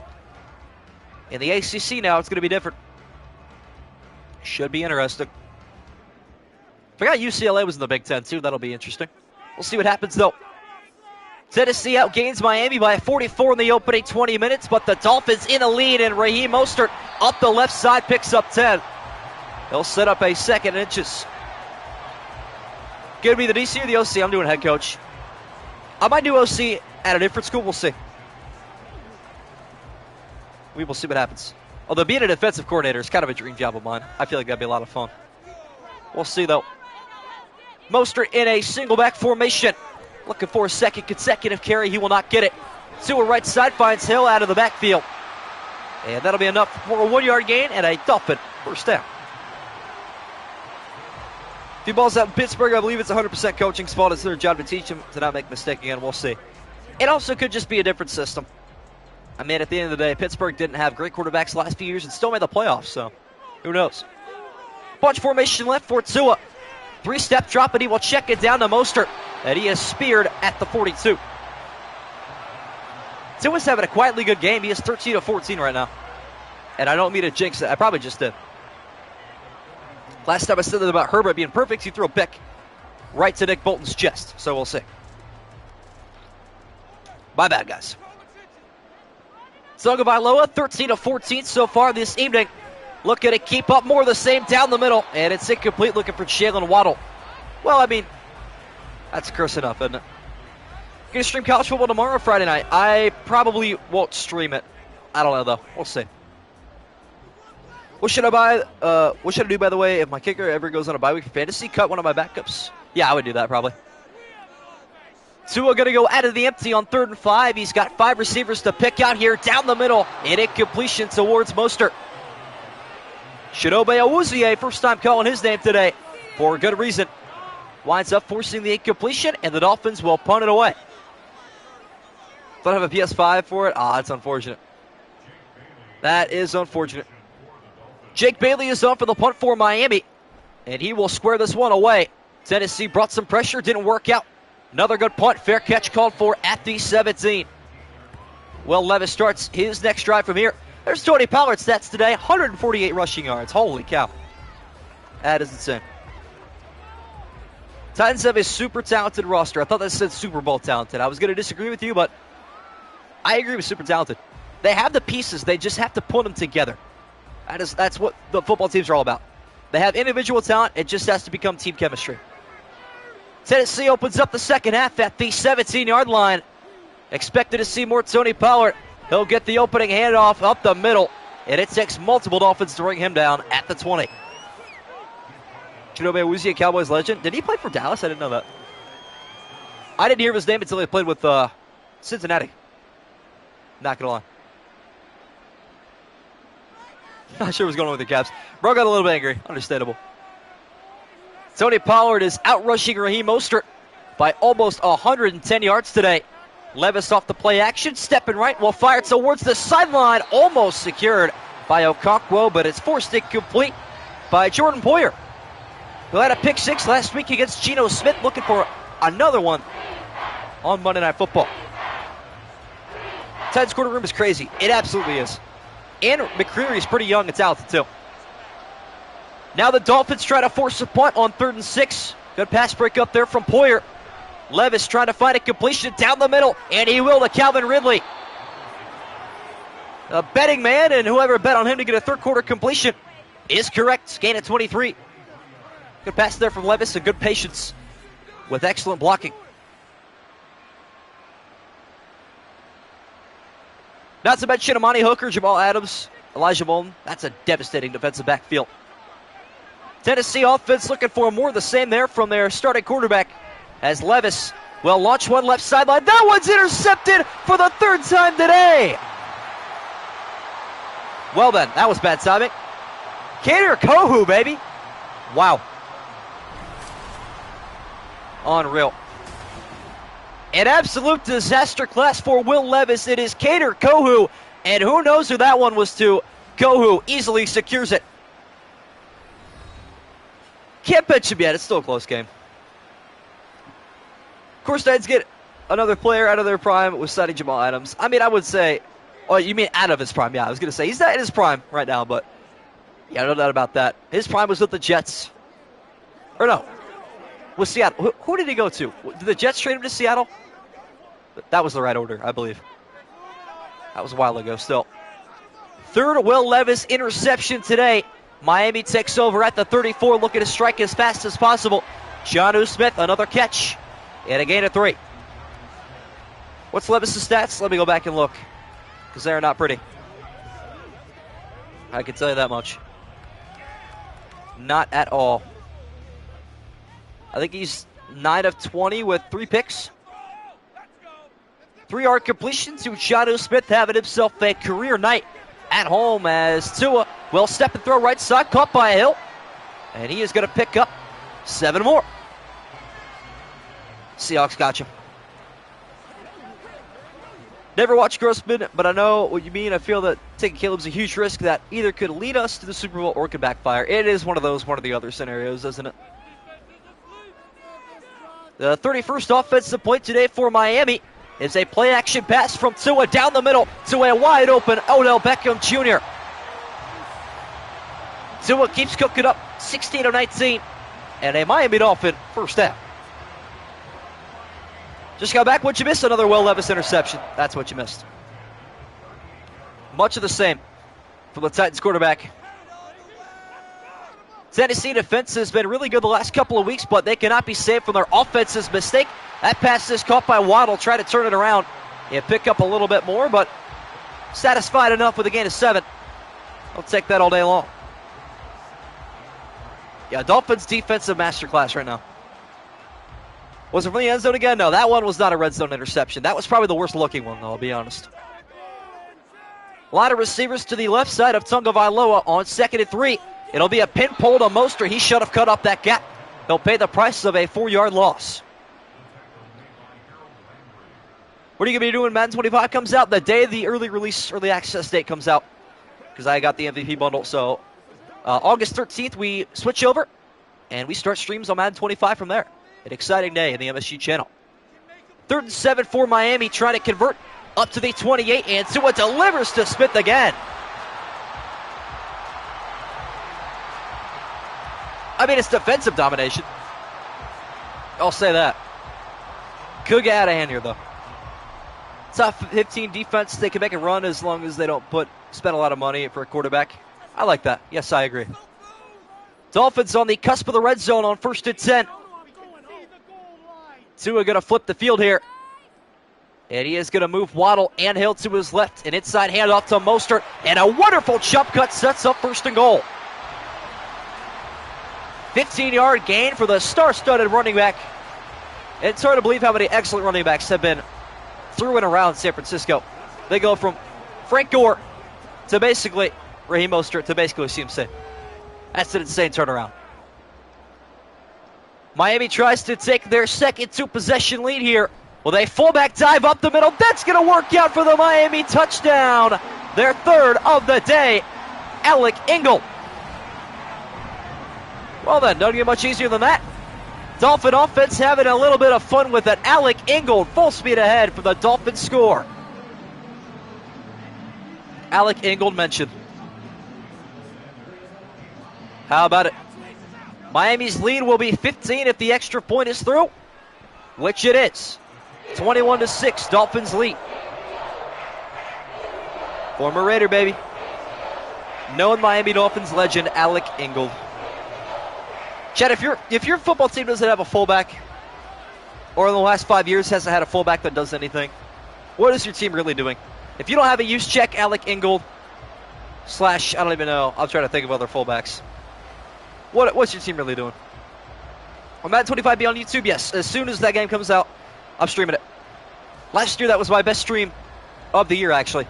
In the ACC now, it's going to be different. Should be interesting. Forgot UCLA was in the Big Ten, too. That'll be interesting. We'll see what happens, though. Tennessee outgains Miami by 44 in the opening 20 minutes, but the Dolphins in a lead, and Raheem Mostert up the left side picks up 10. He'll set up a second inches. Going to be the DC or the OC? I'm doing head coach. I might do OC at a different school. We'll see. We will see what happens. Although being a defensive coordinator is kind of a dream job of mine. I feel like that'd be a lot of fun. We'll see, though. Mostert in a single back formation. Looking for a second consecutive carry. He will not get it. To a right side, finds Hill out of the backfield. And that'll be enough for a 1-yard gain and a Dolphin first down. If he balls out in Pittsburgh, I believe it's 100% coaching's fault. It's their job to teach him to not make a mistake again. We'll see. It also could just be a different system. I mean, at the end of the day, Pittsburgh didn't have great quarterbacks the last few years and still made the playoffs, so who knows. Bunch formation left for Tua. 3-step drop, and he will check it down to Mostert. And he is speared at the 42. Tua's having a quietly good game. He is 13 of 14 right now. And I don't mean to jinx it. I probably just did. Last time I said that about Herbert being perfect, he threw a pick right to Nick Bolton's chest. So we'll see. My bad, guys. Tagovailoa, 13 of 14 so far this evening. Looking to keep up more of the same down the middle. And it's incomplete, looking for Jalen Waddle. Well, I mean, that's curse enough, isn't it? Gonna stream college football tomorrow or Friday night? I probably won't stream it. I don't know, though. We'll see. What should I buy? What should I do, by the way, if my kicker ever goes on a bye week for fantasy? Cut one of my backups. Yeah, I would do that, probably. Tua going to go out of the empty on 3rd and 5. He's got 5 receivers to pick out here down the middle. And incompletion towards Mostert. Chidobe Awuzie, first time calling his name today for a good reason. Winds up forcing the incompletion, and the Dolphins will punt it away. Don't have a PS5 for it? Ah, it's unfortunate. That is unfortunate. Jake Bailey is on for the punt for Miami, and he will square this one away. Tennessee brought some pressure, didn't work out. Another good punt, fair catch called for at the 17. Will Levis starts his next drive from here. There's Tony Pollard's stats today, 148 rushing yards. Holy cow. That is insane. Titans have a super talented roster. I thought that said Super Bowl talented. I was going to disagree with you, but I agree with super talented. They have the pieces. They just have to put them together. That's what the football teams are all about. They have individual talent. It just has to become team chemistry. Tennessee opens up the second half at the 17-yard line. Expected to see more Tony Pollard. He'll get the opening handoff up the middle, and it takes multiple Dolphins to bring him down at the 20. Chidobe Awuzie, a Cowboys legend. Did he play for Dallas? I didn't know that. I didn't hear his name until he played with Cincinnati. Not going to lie. Not sure what's going on with the Caps. Bro got a little bit angry. Understandable. Tony Pollard is out-rushing Raheem Mostert by almost 110 yards today. Levis off the play action, stepping right, will fire towards the sideline, almost secured by Okonkwo, but it's forced incomplete by Jordan Poyer, who had a pick 6 last week against Geno Smith, looking for another one on Monday Night Football. Titans quarter room is crazy. It absolutely is. And McCreary's pretty young and talented, too. Now the Dolphins try to force a punt on 3rd and 6. Good pass break up there from Poyer. Levis trying to find a completion down the middle, and he will to Calvin Ridley. A betting man, and whoever bet on him to get a 3rd quarter completion is correct. Gain at 23. Good pass there from Levis and good patience with excellent blocking. Not to mention Amani Hooker, Jamal Adams, Elijah Molden. That's a devastating defensive backfield. Tennessee offense looking for more of the same there from their starting quarterback as Levis will launch one left sideline. That one's intercepted for the third time today. Well then, that was bad timing. Kader Kohu, baby. Wow. Unreal. An absolute disaster class for Will Levis. It is Kader Kohu, and who knows who that one was to. Kohu easily secures it. Can't bench him yet. It's still a close game. Of course, Knights get another player out of their prime with signing Jamal Adams. I mean, I would say, oh, you mean out of his prime? Yeah, I was going to say, he's not in his prime right now, but yeah, no doubt about that. His prime was with the Jets. Or no, with Seattle. Who did he go to? Did the Jets trade him to Seattle? That was the right order, I believe. That was a while ago still. Third Will Levis interception today. Miami takes over at the 34, looking to strike as fast as possible. Jonnu Smith, another catch, and a gain of 3. What's Levis' stats? Let me go back and look, because they're not pretty. I can tell you that much. Not at all. I think he's 9 of 20 with 3 picks. 3-yard completion to Jonnu Smith, having himself a career night at home as Tua will step and throw right side, caught by Hill. And he is going to pick up 7 more. Seahawks got you. Never watched Grossman, but I know what you mean. I feel that taking Caleb's a huge risk that either could lead us to the Super Bowl or could backfire. It is one of those, one of the other scenarios, isn't it? The 31st offensive point today for Miami is a play-action pass from Tua down the middle to a wide-open Odell Beckham Jr. Tua keeps cooking up 16 of 19, and a Miami Dolphin first down. Just got back what you missed, another Will Levis interception. That's what you missed. Much of the same from the Titans quarterback. Tennessee defense has been really good the last couple of weeks, but they cannot be saved from their offense's mistake. That pass is caught by Waddle, try to turn it around and pick up a little bit more, but satisfied enough with a gain of 7. I'll take that all day long. Yeah, Dolphins defensive masterclass right now. Was it from the end zone again? No, that one was not a red zone interception. That was probably the worst looking one, though, I'll be honest. A lot of receivers to the left side of Tagovailoa on 2nd and 3. It'll be a pin pull to Mostert. He should have cut up that gap. He'll pay the price of a 4-yard loss. What are you going to be doing? Madden 25 comes out the day the early release, early access date comes out, because I got the MVP bundle. So August 13th, we switch over, and we start streams on Madden 25 from there. An exciting day in the MSG channel. 3rd and 7 for Miami, trying to convert up to the 28, and Tua delivers to Smith again. I mean, it's defensive domination. I'll say that. Could get out of hand here, though. Top 15 defense, they can make a run as long as they don't spend a lot of money for a quarterback. I like that. Yes, I agree. Dolphins on the cusp of the red zone on 1st and 10. Tua going to flip the field here. And he is going to move Waddle and Hill to his left. An inside handoff to Mostert. And a wonderful jump cut sets up 1st and goal. 15-yard gain for the star-studded running back. It's hard to believe how many excellent running backs have been through and around San Francisco. They go from Frank Gore to basically Raheem Mostert to basically CMC. That's an insane turnaround. Miami tries to take their second 2-possession lead here with a fullback dive up the middle. That's going to work out for the Miami touchdown. Their 3rd of the day. Alec Ingold. Well then, don't get much easier than that. Dolphin offense having a little bit of fun with it. Alec Ingold full speed ahead for the Dolphins score. Alec Ingold mentioned. How about it? Miami's lead will be 15 if the extra point is through, which it is. 21-6, Dolphins lead. Former Raider, baby. Known Miami Dolphins legend Alec Ingold. Chad, if your football team doesn't have a fullback, or in the last 5 years hasn't had a fullback that does anything. What is your team really doing? If you don't have a use check, Alec Ingold / I don't even know. I'm trying to think of other fullbacks. What's your team really doing? On Madden 25 be on YouTube? Yes. As soon as that game comes out, I'm streaming it. Last year, that was my best stream of the year, actually.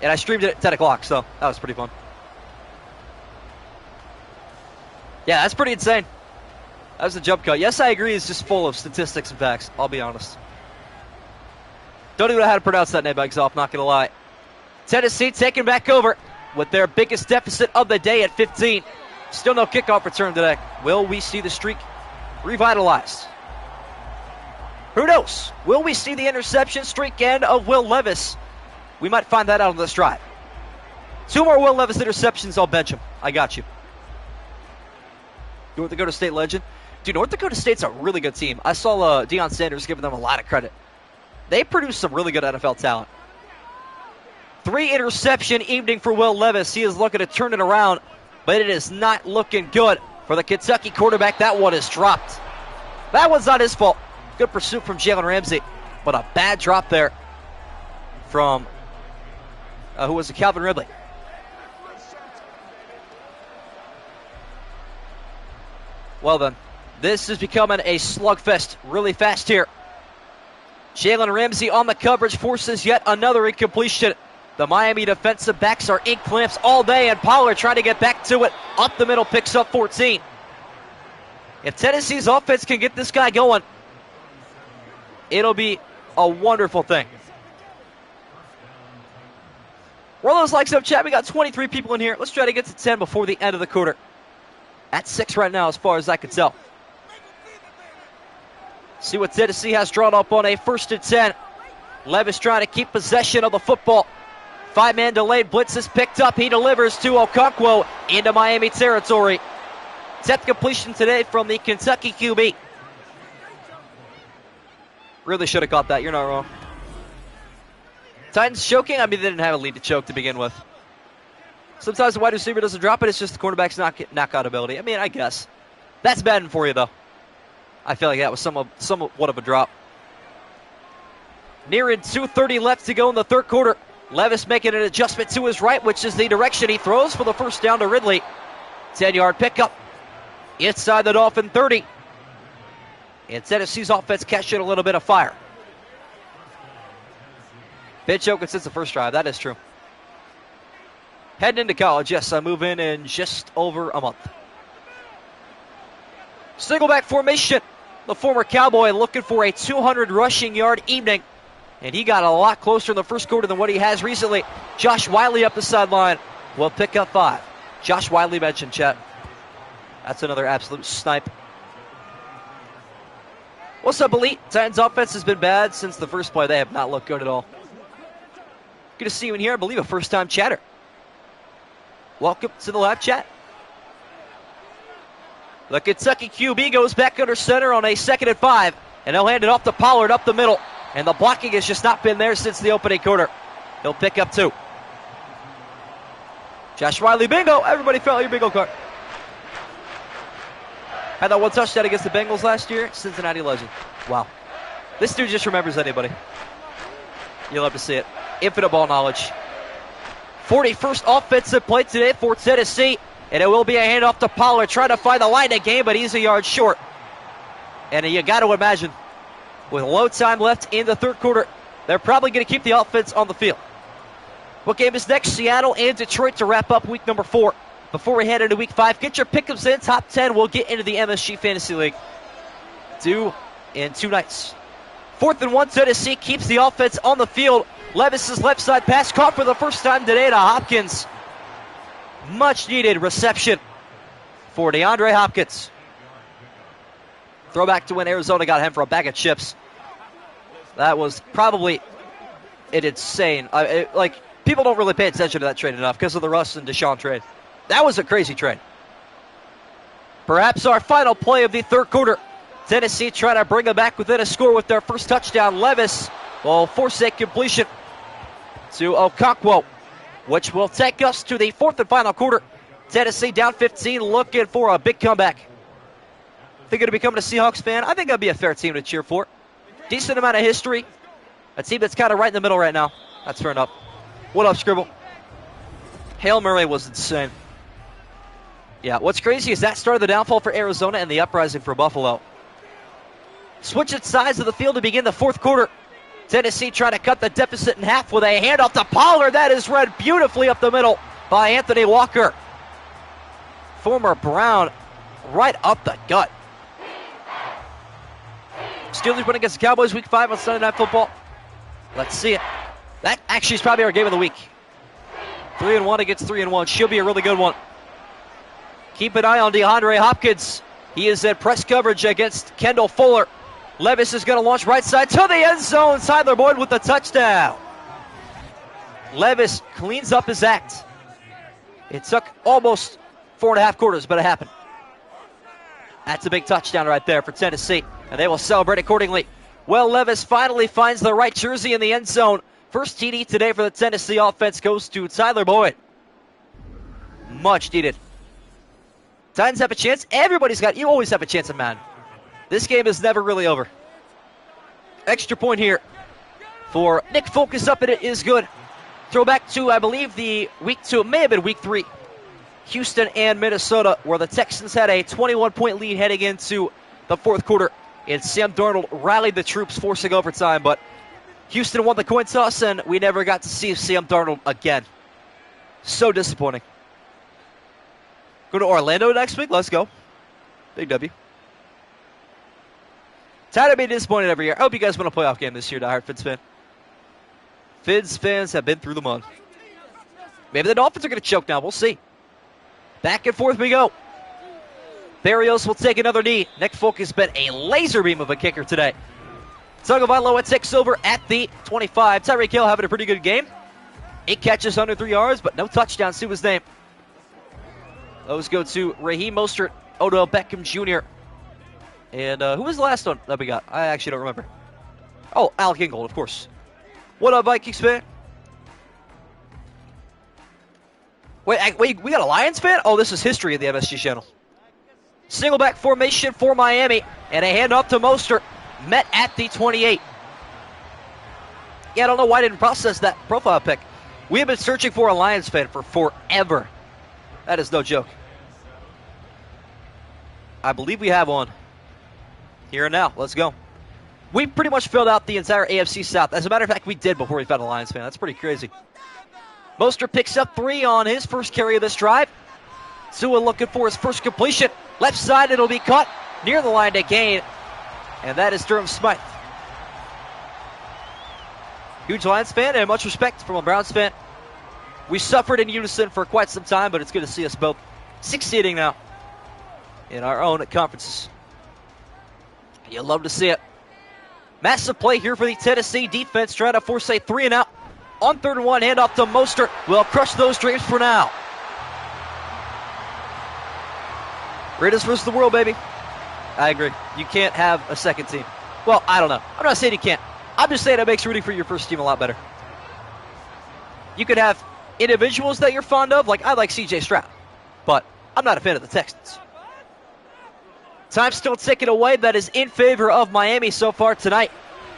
And I streamed it at 10 o'clock, so that was pretty fun. Yeah, that's pretty insane. That was a jump cut. Yes, I agree, it's just full of statistics and facts. I'll be honest. Don't even know how to pronounce that name, Exoff, not going to lie. Tennessee taking back over with their biggest deficit of the day at 15. Still no kickoff return today. Will we see the streak revitalized? Who knows? Will we see the interception streak end of Will Levis? We might find that out on this drive. 2 more Will Levis interceptions, I'll bench him. I got you. North Dakota State legend. Dude, North Dakota State's a really good team. I saw Deion Sanders giving them a lot of credit. They produce some really good NFL talent. 3 interception evening for Will Levis. He is looking to turn it around, but it is not looking good for the Kentucky quarterback. That one is dropped. That one's not his fault. Good pursuit from Jalen Ramsey, but a bad drop there from, who was it, Calvin Ridley. Well then, this is becoming a slugfest really fast here. Jalen Ramsey on the coverage forces yet another incompletion. The Miami defensive backs are in clamps all day, and Pollard trying to get back to it. Up the middle, picks up 14. If Tennessee's offense can get this guy going, it'll be a wonderful thing. Roll those likes up, chat. We got 23 people in here. Let's try to get to 10 before the end of the quarter. At 6 right now, as far as I can tell. See what Tennessee has drawn up on a 1st and 10. Levis trying to keep possession of the football. 5-man delayed blitz is picked up. He delivers to Okonkwo into Miami territory. 10th completion today from the Kentucky QB. Really should have caught that. You're not wrong. Titans choking. I mean, they didn't have a lead to choke to begin with. Sometimes the wide receiver doesn't drop it. It's just the quarterback's knockout ability. I mean, I guess. That's Madden for you, though. I feel like that was somewhat of a drop. Nearing 2:30 left to go in the 3rd quarter. Levis making an adjustment to his right, which is the direction he throws for the first down to Ridley. 10-yard pickup inside the Dolphin 30. And Tennessee's offense catching a little bit of fire. Been choking since the first drive. That is true. Heading into college, yes, I move in just over a month. Single back formation. The former Cowboy looking for a 200 rushing yard evening. And he got a lot closer in the 1st quarter than what he has recently. Josh Wiley up the sideline will pick up 5. Josh Wiley mentioned, chat. That's another absolute snipe. What's up, Elite? Titans offense has been bad since the first play. They have not looked good at all. Good to see you in here. I believe a first-time chatter. Welcome to the live chat. The Kentucky QB goes back under center on a 2nd and 5. And they'll hand it off to Pollard up the middle. And the blocking has just not been there since the opening quarter. He'll pick up 2. Josh Wiley, bingo. Everybody fill out your bingo card. Had that one touchdown against the Bengals last year. Cincinnati legend. Wow. This dude just remembers anybody. You'll love to see it. Infinite ball knowledge. 41st offensive play today for Tennessee. And it will be a handoff to Pollard trying to find the line again, but he's a yard short. And you got to imagine, with low time left in the 3rd quarter, they're probably going to keep the offense on the field. What game is next? Seattle and Detroit to wrap up week number 4. Before we head into week 5, get your pickups in. Top 10, we'll get into the MSG Fantasy League. Due in 2 nights. 4th and 1, Tennessee keeps the offense on the field. Levis's left side pass caught for the first time today to Hopkins. Much needed reception for DeAndre Hopkins. Throwback to when Arizona got him for a bag of chips. That was probably an insane. People don't really pay attention to that trade enough because of the Russ and Deshaun trade. That was a crazy trade. Perhaps our final play of the 3rd quarter. Tennessee trying to bring them back within a score with their first touchdown. Levis will force a completion to Okonkwo, which will take us to the 4th and final quarter. Tennessee down 15, looking for a big comeback. Think it'll be coming to Seahawks fan? I think that'd be a fair team to cheer for. decent amount of history. A team that's kind of right in the middle right now. That's fair enough. What up, Scribble? Hail Murray was insane. Yeah, what's crazy is that started the downfall for Arizona and the uprising for Buffalo. Switching sides of the field to begin the fourth quarter. Tennessee trying to cut the deficit in half with a handoff to Pollard. That is read beautifully up the middle by Anthony Walker. Former Brown right up the gut. Steelers win against the Cowboys week 5 on Sunday Night Football. Let's see it. That actually is probably our game of the week. 3-1 against 3-1. Should be a really good one. Keep an eye on DeAndre Hopkins. He is in press coverage against Kendall Fuller. Levis is going to launch right side to the end zone. Tyler Boyd with the touchdown. Levis cleans up his act. It took almost 4.5 quarters, but it happened. That's a big touchdown right there for Tennessee, and they will celebrate accordingly. Well, Levis finally finds the right jersey in the end zone. First TD today for the Tennessee offense goes to Tyler Boyd. Much needed. Titans have a chance. You always have a chance in Madden. This game is never really over. Extra point here for Nick Folk is up, and it is good. Throw back to, I believe, the week 2. It may have been week 3. Houston and Minnesota, where the Texans had a 21-point lead heading into the fourth quarter. And Sam Darnold rallied the troops, forcing overtime. But Houston won the coin toss, and we never got to see Sam Darnold again. So disappointing. Go to Orlando next week. Let's go. Big W. Tired of being disappointed every year. I hope you guys win a playoff game this year, diehard Fins fan. Fins fans have been through the mud. Maybe the Dolphins are going to choke now. We'll see. Back and forth we go. Barrios will take another knee. Nick Folk has been a laser beam of a kicker today. Tagovailoa takes over at the 25. Tyreek Hill having a pretty good game. 8 catches under 3 yards, but no touchdowns to his name. Those go to Raheem Mostert, Odell Beckham Jr. And who was the last one that we got? I actually don't remember. Oh, Alec Ingold, of course. What up, Vikings fan? Wait, we got a Lions fan? Oh, this is history of the MSG channel. Single back formation for Miami, and a handoff to Mostert. Met at the 28. Yeah, I don't know why I didn't process that profile pic. We have been searching for a Lions fan for forever. That is no joke. I believe we have one. Here and now. Let's go. We pretty much filled out the entire AFC South. As a matter of fact, we did before we found a Lions fan. That's pretty crazy. Mostert picks up 3 on his first carry of this drive. Tua looking for his first completion. Left side, it'll be caught near the line to gain. And that is Durham Smythe. Huge Lions fan and much respect from a Browns fan. We suffered in unison for quite some time, but it's good to see us both succeeding now in our own conferences. You love to see it. Massive play here for the Tennessee defense, trying to force a 3-and-out. On 3rd and 1, handoff to Mostert. We'll crush those dreams for now. Raiders versus the world, baby. I agree. You can't have a second team. Well, I don't know. I'm not saying you can't. I'm just saying it makes rooting for your first team a lot better. You could have individuals that you're fond of, like I like C.J. Stroud, but I'm not a fan of the Texans. Time still ticking away. That is in favor of Miami so far tonight.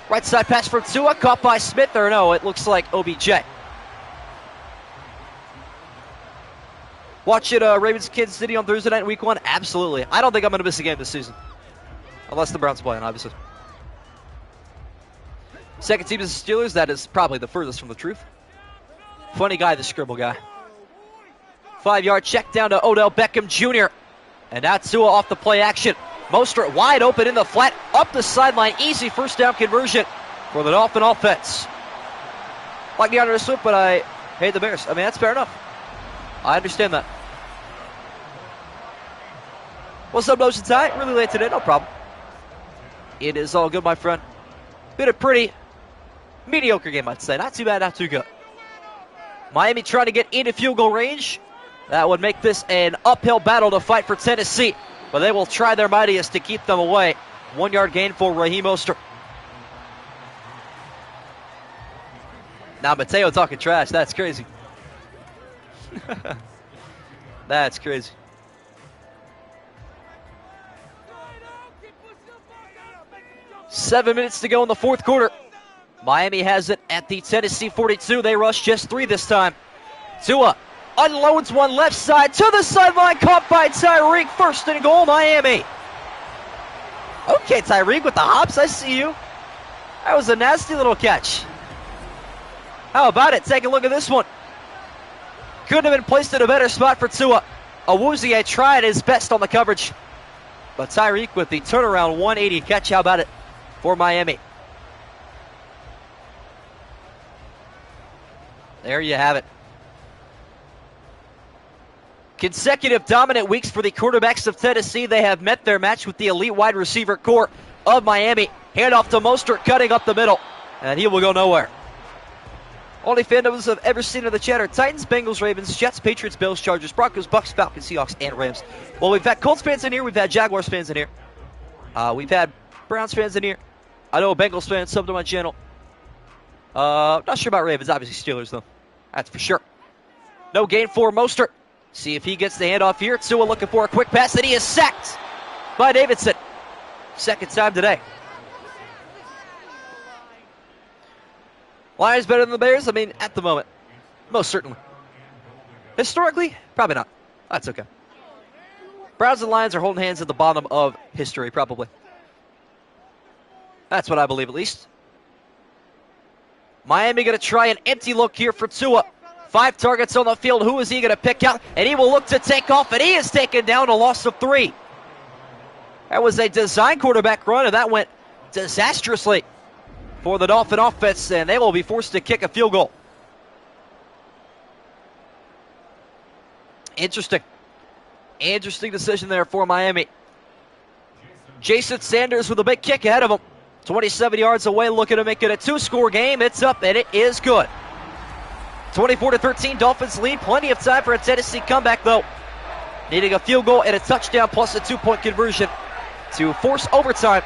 Right side pass from Tua, caught by Smith, or no, it looks like OBJ. Watching Ravens Kansas City on Thursday night, week 1? Absolutely. I don't think I'm going to miss a game this season. Unless the Browns playing, obviously. Second team is the Steelers. That is probably the furthest from the truth. Funny guy, the scribble guy. 5-yard check down to Odell Beckham Jr. And now Tua off the play action. Mostert wide open in the flat, up the sideline. Easy first down conversion for the Dolphin offense. Like DeAndre Swift, but I hate the Bears. I mean, that's fair enough. I understand that. What's up, Notion Tide? Really late today, no problem. It is all good, my friend. Been a pretty mediocre game, I'd say. Not too bad, not too good. Miami trying to get into field goal range. That would make this an uphill battle to fight for Tennessee. But they will try their mightiest to keep them away. 1-yard gain for Raheem Mostert. Now Mateo talking trash. That's crazy. That's crazy. 7 minutes to go in the fourth quarter. Miami has it at the Tennessee 42. They rush just 3 this time. Tua unloads one left side to the sideline, caught by Tyreek. First and goal, Miami. Okay, Tyreek with the hops, I see you. That was a nasty little catch. How about it? Take a look at this one. Couldn't have been placed in a better spot for Tua. Awuzie tried his best on the coverage. But Tyreek with the turnaround 180 catch. How about it for Miami? There you have it. Consecutive dominant weeks for the quarterbacks of Tennessee. They have met their match with the elite wide receiver core of Miami. Handoff to Mostert, cutting up the middle. And he will go nowhere. Only fandoms have ever seen in the chat are Titans, Bengals, Ravens, Jets, Patriots, Bills, Chargers, Broncos, Bucks, Falcons, Seahawks, and Rams. Well, we've had Colts fans in here. We've had Jaguars fans in here. We've had Browns fans in here. I know a Bengals fan subbed to my channel. Not sure about Ravens. Obviously Steelers, though. That's for sure. No gain for Mostert. See if he gets the handoff here. Tua looking for a quick pass, and he is sacked by Davidson. Second time today. Lions better than the Bears? I mean, at the moment, most certainly. Historically, probably not. That's okay. Browns and Lions are holding hands at the bottom of history, probably. That's what I believe, at least. Miami going to try an empty look here for Tua. 5 targets on the field. Who is he going to pick out? And he will look to take off, and he is taken down, a loss of 3. That was a design quarterback run, and that went disastrously for the Dolphin offense, and they will be forced to kick a field goal. Interesting decision there for Miami. Jason Sanders with a big kick ahead of him. 27 yards away, looking to make it a 2-score game. It's up, and it is good. 24-13, Dolphins lead. Plenty of time for a Tennessee comeback, though. Needing a field goal and a touchdown plus a 2-point conversion to force overtime,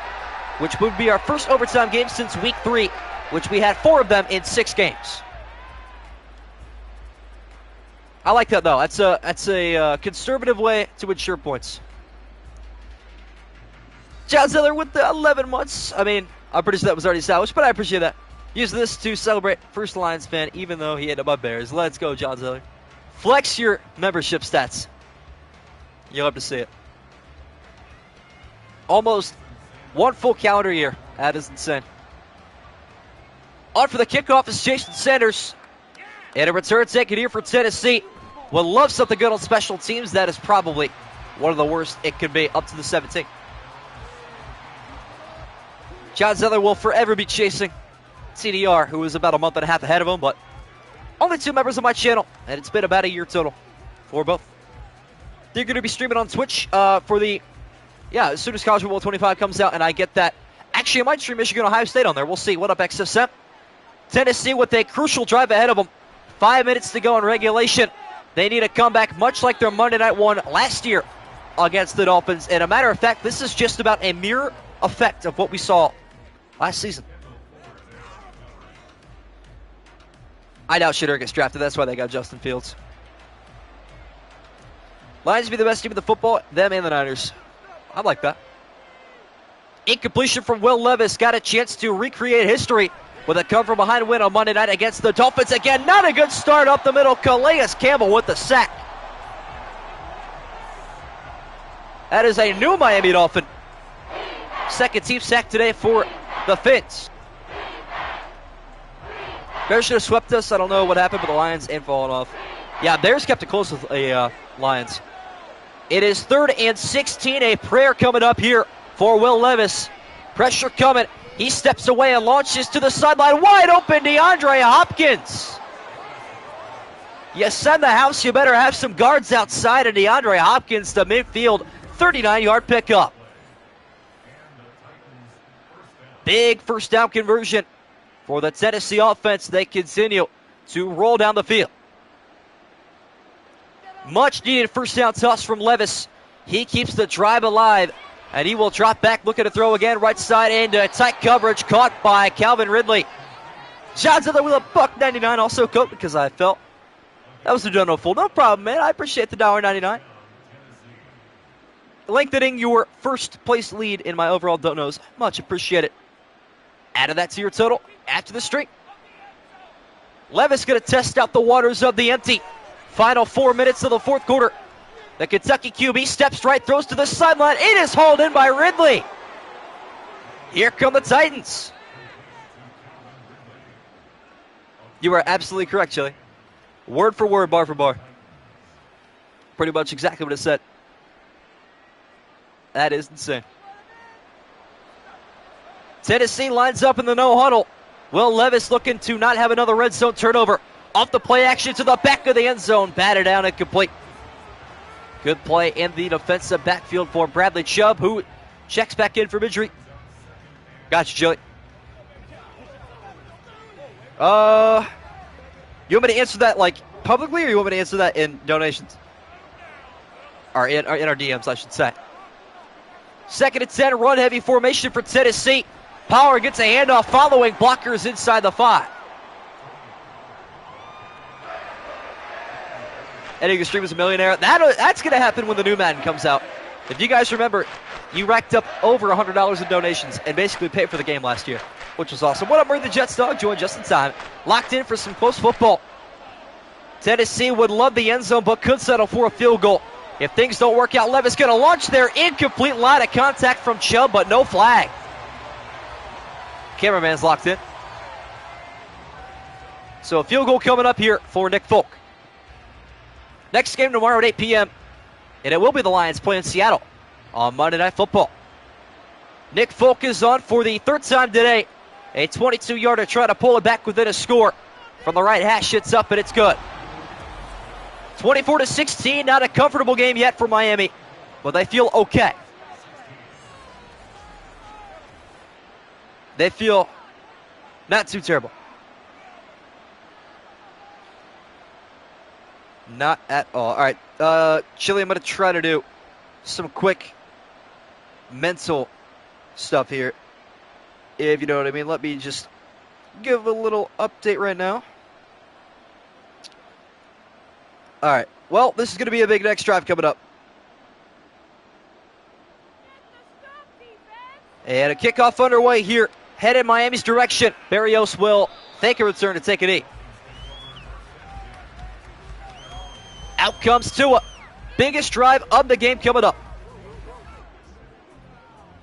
which would be our first overtime game since week 3, which we had 4 of them in 6 games. I like that, though. That's a conservative way to ensure points. John Zeller with the 11 months. I mean, I'm pretty sure that was already established, but I appreciate that. Use this to celebrate first Lions fan, even though he ended up my Bears. Let's go, John Zeller. Flex your membership stats. You'll have to see it. Almost 1 full calendar year. That is insane. On for the kickoff is Jason Sanders. And a return taken here for Tennessee. Would love something good on special teams. That is probably one of the worst it could be, up to the 17. John Zeller will forever be chasing CDR, who is about a month and a half ahead of him, but only 2 members of my channel, and it's been about a year total for both. They're going to be streaming on Twitch for the, as soon as College Football 25 comes out, and I get that. Actually, I might stream Michigan Ohio State on there. We'll see. What up, XSM? Tennessee with a crucial drive ahead of them. 5 minutes to go in regulation. They need a comeback, much like their Monday night one last year against the Dolphins. And a matter of fact, this is just about a mirror effect of what we saw last season. I doubt Shedeur gets drafted. That's why they got Justin Fields. Lions be the best team in the football, them and the Niners. I like that. Incompletion from Will Levis. Got a chance to recreate history with a come-from-behind win on Monday night against the Dolphins. Again, not a good start up the middle. Calais Campbell with the sack. That is a new Miami Dolphin. Second team sack today for the Fins. Bears should have swept us. I don't know what happened, but the Lions ain't falling off. Yeah, Bears kept it close with the Lions. It is 3rd and 16. A prayer coming up here for Will Levis. Pressure coming. He steps away and launches to the sideline. Wide open, DeAndre Hopkins. You send the house, you better have some guards outside. And DeAndre Hopkins to midfield. 39-yard pickup. Big first down conversion for the Tennessee offense. They continue to roll down the field. Much needed first down toss from Levis. He keeps the drive alive, and he will drop back, looking to throw again, right side into tight coverage, caught by Calvin Ridley. John Zeller with a $1.99, also caught because I felt that was a dono full. No problem, man. I appreciate the $1.99. Lengthening your first place lead in my overall donos. Much appreciated. Added that to your total after the streak. Levis going to test out the waters of the empty. Final 4 minutes of the fourth quarter. The Kentucky QB steps right, throws to the sideline. It is hauled in by Ridley. Here come the Titans. You are absolutely correct, Chili. Word for word, bar for bar. Pretty much exactly what it said. That is insane. Tennessee lines up in the no huddle. Will Levis looking to not have another red zone turnover. Off the play action to the back of the end zone. Batted down and complete. Good play in the defensive backfield for Bradley Chubb, who checks back in from injury. Gotcha, Joey. You want me to answer that like publicly, or you want me to answer that in donations? Or in our DMs, I should say. 2nd and 10, run heavy formation for Tennessee. Power gets a handoff following blockers inside the 5. Eddie Extreme is a millionaire. That's going to happen when the new Madden comes out. If you guys remember, you racked up over $100 in donations and basically paid for the game last year, which was awesome. What up, Murray the Jets dog? Joined just in time. Locked in for some close football. Tennessee would love the end zone, but could settle for a field goal. If things don't work out, Levis going to launch there. Incomplete line of contact from Chubb, but no flag. Cameraman's locked in. So a field goal coming up here for Nick Folk. Next game tomorrow at 8 p.m. And it will be the Lions playing Seattle on Monday Night Football. Nick Folk is on for the 3rd time today. A 22-yarder trying to pull it back within a score. From the right hash, it's up and it's good. 24-16, not a comfortable game yet for Miami, but they feel okay. They feel not too terrible. Not at all. All right, Chili, I'm going to try to do some quick mental stuff here, if you know what I mean. Let me just give a little update right now. All right, well, this is going to be a big next drive coming up. And a kickoff underway here, headed Miami's direction. Barrios will take a return to take a knee. Out comes Tua. Biggest drive of the game coming up.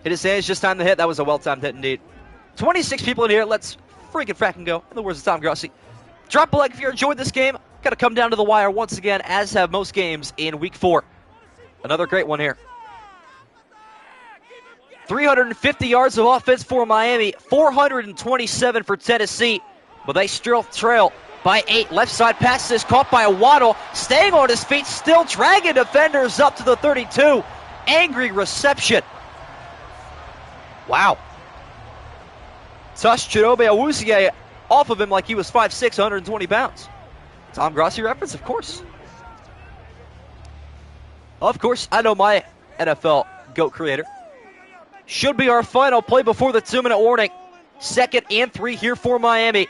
Hit his hands, just time to hit. That was a well-timed hit indeed. 26 people in here. Let's freaking fracking go. In the words of Tom Grossi. Drop a like if you enjoyed this game. Got to come down to the wire once again, as have most games in Week 4. Another great one here. 350 yards of offense for Miami. 427 for Tennessee. But they still trail by 8. Left side pass is caught by Waddle. Staying on his feet, still dragging defenders up to the 32. Angry reception. Wow. Touched Chidobe Awuzie off of him like he was 5'6", 120 pounds. Tom Grossi reference, of course. Of course, I know my NFL GOAT creator. Should be our final play before the 2-minute warning. 2nd and 3 here for Miami.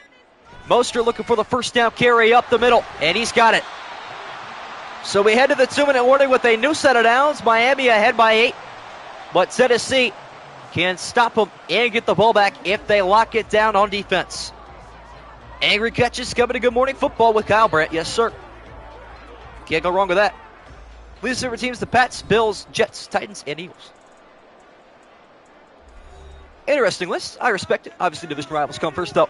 Mostert looking for the first down carry up the middle, and he's got it. So we head to the 2-minute warning with a new set of downs. Miami ahead by 8, but Tennessee can stop them and get the ball back if they lock it down on defense. Angry catches coming to Good Morning Football with Kyle Brandt. Yes, sir. Can't go wrong with that. Least favorite teams, the Pats, Bills, Jets, Titans, and Eagles. Interesting list. I respect it. Obviously, division rivals come first, though.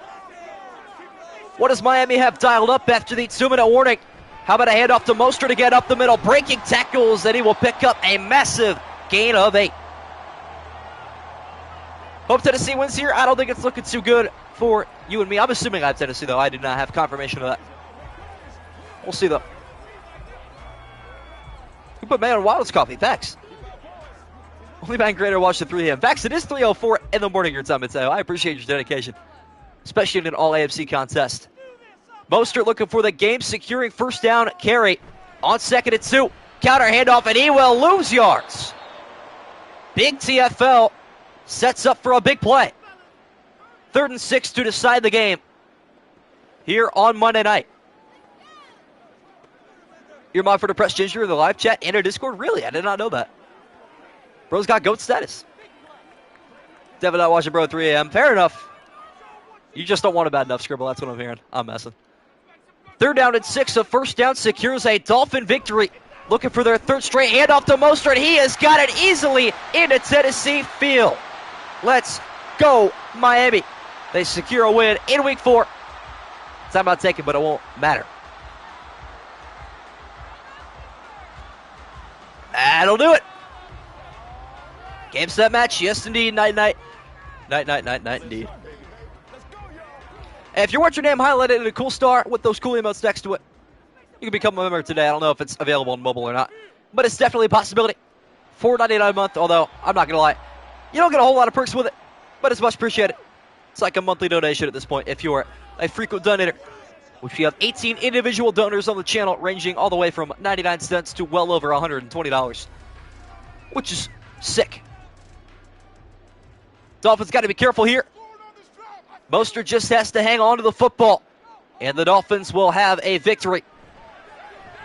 What does Miami have dialed up after the 2-minute warning? How about a handoff to Mostert to get up the middle? Breaking tackles, and he will pick up a massive gain of 8. Hope Tennessee wins here. I don't think it's looking too good for you and me. I'm assuming I have Tennessee, though. I did not have confirmation of that. We'll see, though. Who put man on Wild's coffee? Facts. Only man greater watch the 3 a.m. Facts, it is 3:04 in the morning your time, Mateo. I appreciate your dedication, especially in an all-AFC contest. Mostert looking for the game-securing first down carry on 2nd and 2. Counter handoff, and he will lose yards. Big TFL sets up for a big play. 3rd and 6 to decide the game here on Monday night. You're mod for the Press Ginger in the live chat and our Discord? Really? I did not know that. Bro's got GOAT status. Definitely not watching Bro at 3 a.m. Fair enough. You just don't want a bad enough scribble. That's what I'm hearing. I'm messing. 3rd down and 6. A first down secures a Dolphin victory. Looking for their 3rd straight handoff to Mostert. He has got it easily into Tennessee field. Let's go, Miami. They secure a win in week 4. Timeout taken, but it won't matter. That'll do it. Game, set, match. Yes, indeed. Night, night. Night, night, night, night, indeed. And if you want your name highlighted in a cool star with those cool emotes next to it, you can become a member today. I don't know if it's available on mobile or not, but it's definitely a possibility. $4.99 a month, although I'm not going to lie. You don't get a whole lot of perks with it, but it's much appreciated. It's like a monthly donation at this point if you're a frequent donator, which we have 18 individual donors on the channel ranging all the way from 99 cents to well over $120, which is sick. Dolphins got to be careful here. Mostert just has to hang on to the football, and the Dolphins will have a victory.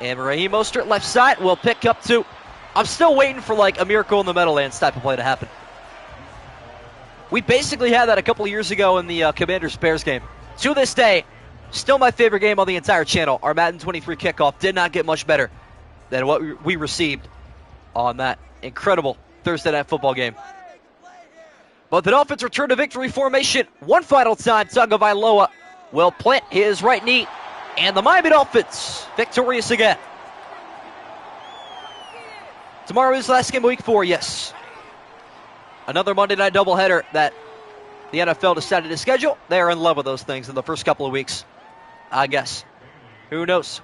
And Raheem Mostert, left side, will pick up 2. I'm still waiting for like a Miracle in the Meadowlands type of play to happen. We basically had that a couple of years ago in the Commanders-Bears game. To this day, still my favorite game on the entire channel. Our Madden 23 kickoff did not get much better than what we received on that incredible Thursday Night Football game. But the Dolphins return to victory formation one final time. Tagovailoa will plant his right knee, and the Miami Dolphins victorious again. Tomorrow is the last game of week 4, yes. Another Monday night doubleheader that the NFL decided to schedule. They are in love with those things in the first couple of weeks, I guess. Who knows?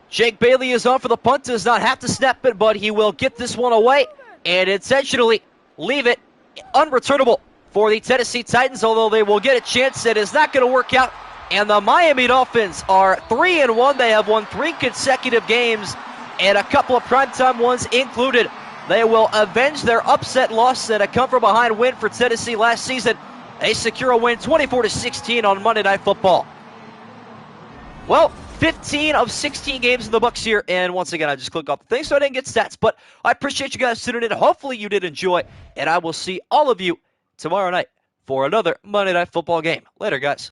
Jake Bailey is on for the punt. Does not have to snap it, but he will get this one away and intentionally leave it unreturnable for the Tennessee Titans, although they will get a chance. It is not going to work out, and the Miami Dolphins are 3-1. They have won 3 consecutive games, and a couple of primetime ones included. They will avenge their upset loss and a come-from-behind win for Tennessee last season. They secure a win 24-16 on Monday Night Football. Well, 15 of 16 games in the books here, and once again, I just clicked off the thing, so I didn't get stats, but I appreciate you guys tuning in. Hopefully you did enjoy, and I will see all of you tomorrow night for another Monday Night Football game. Later, guys.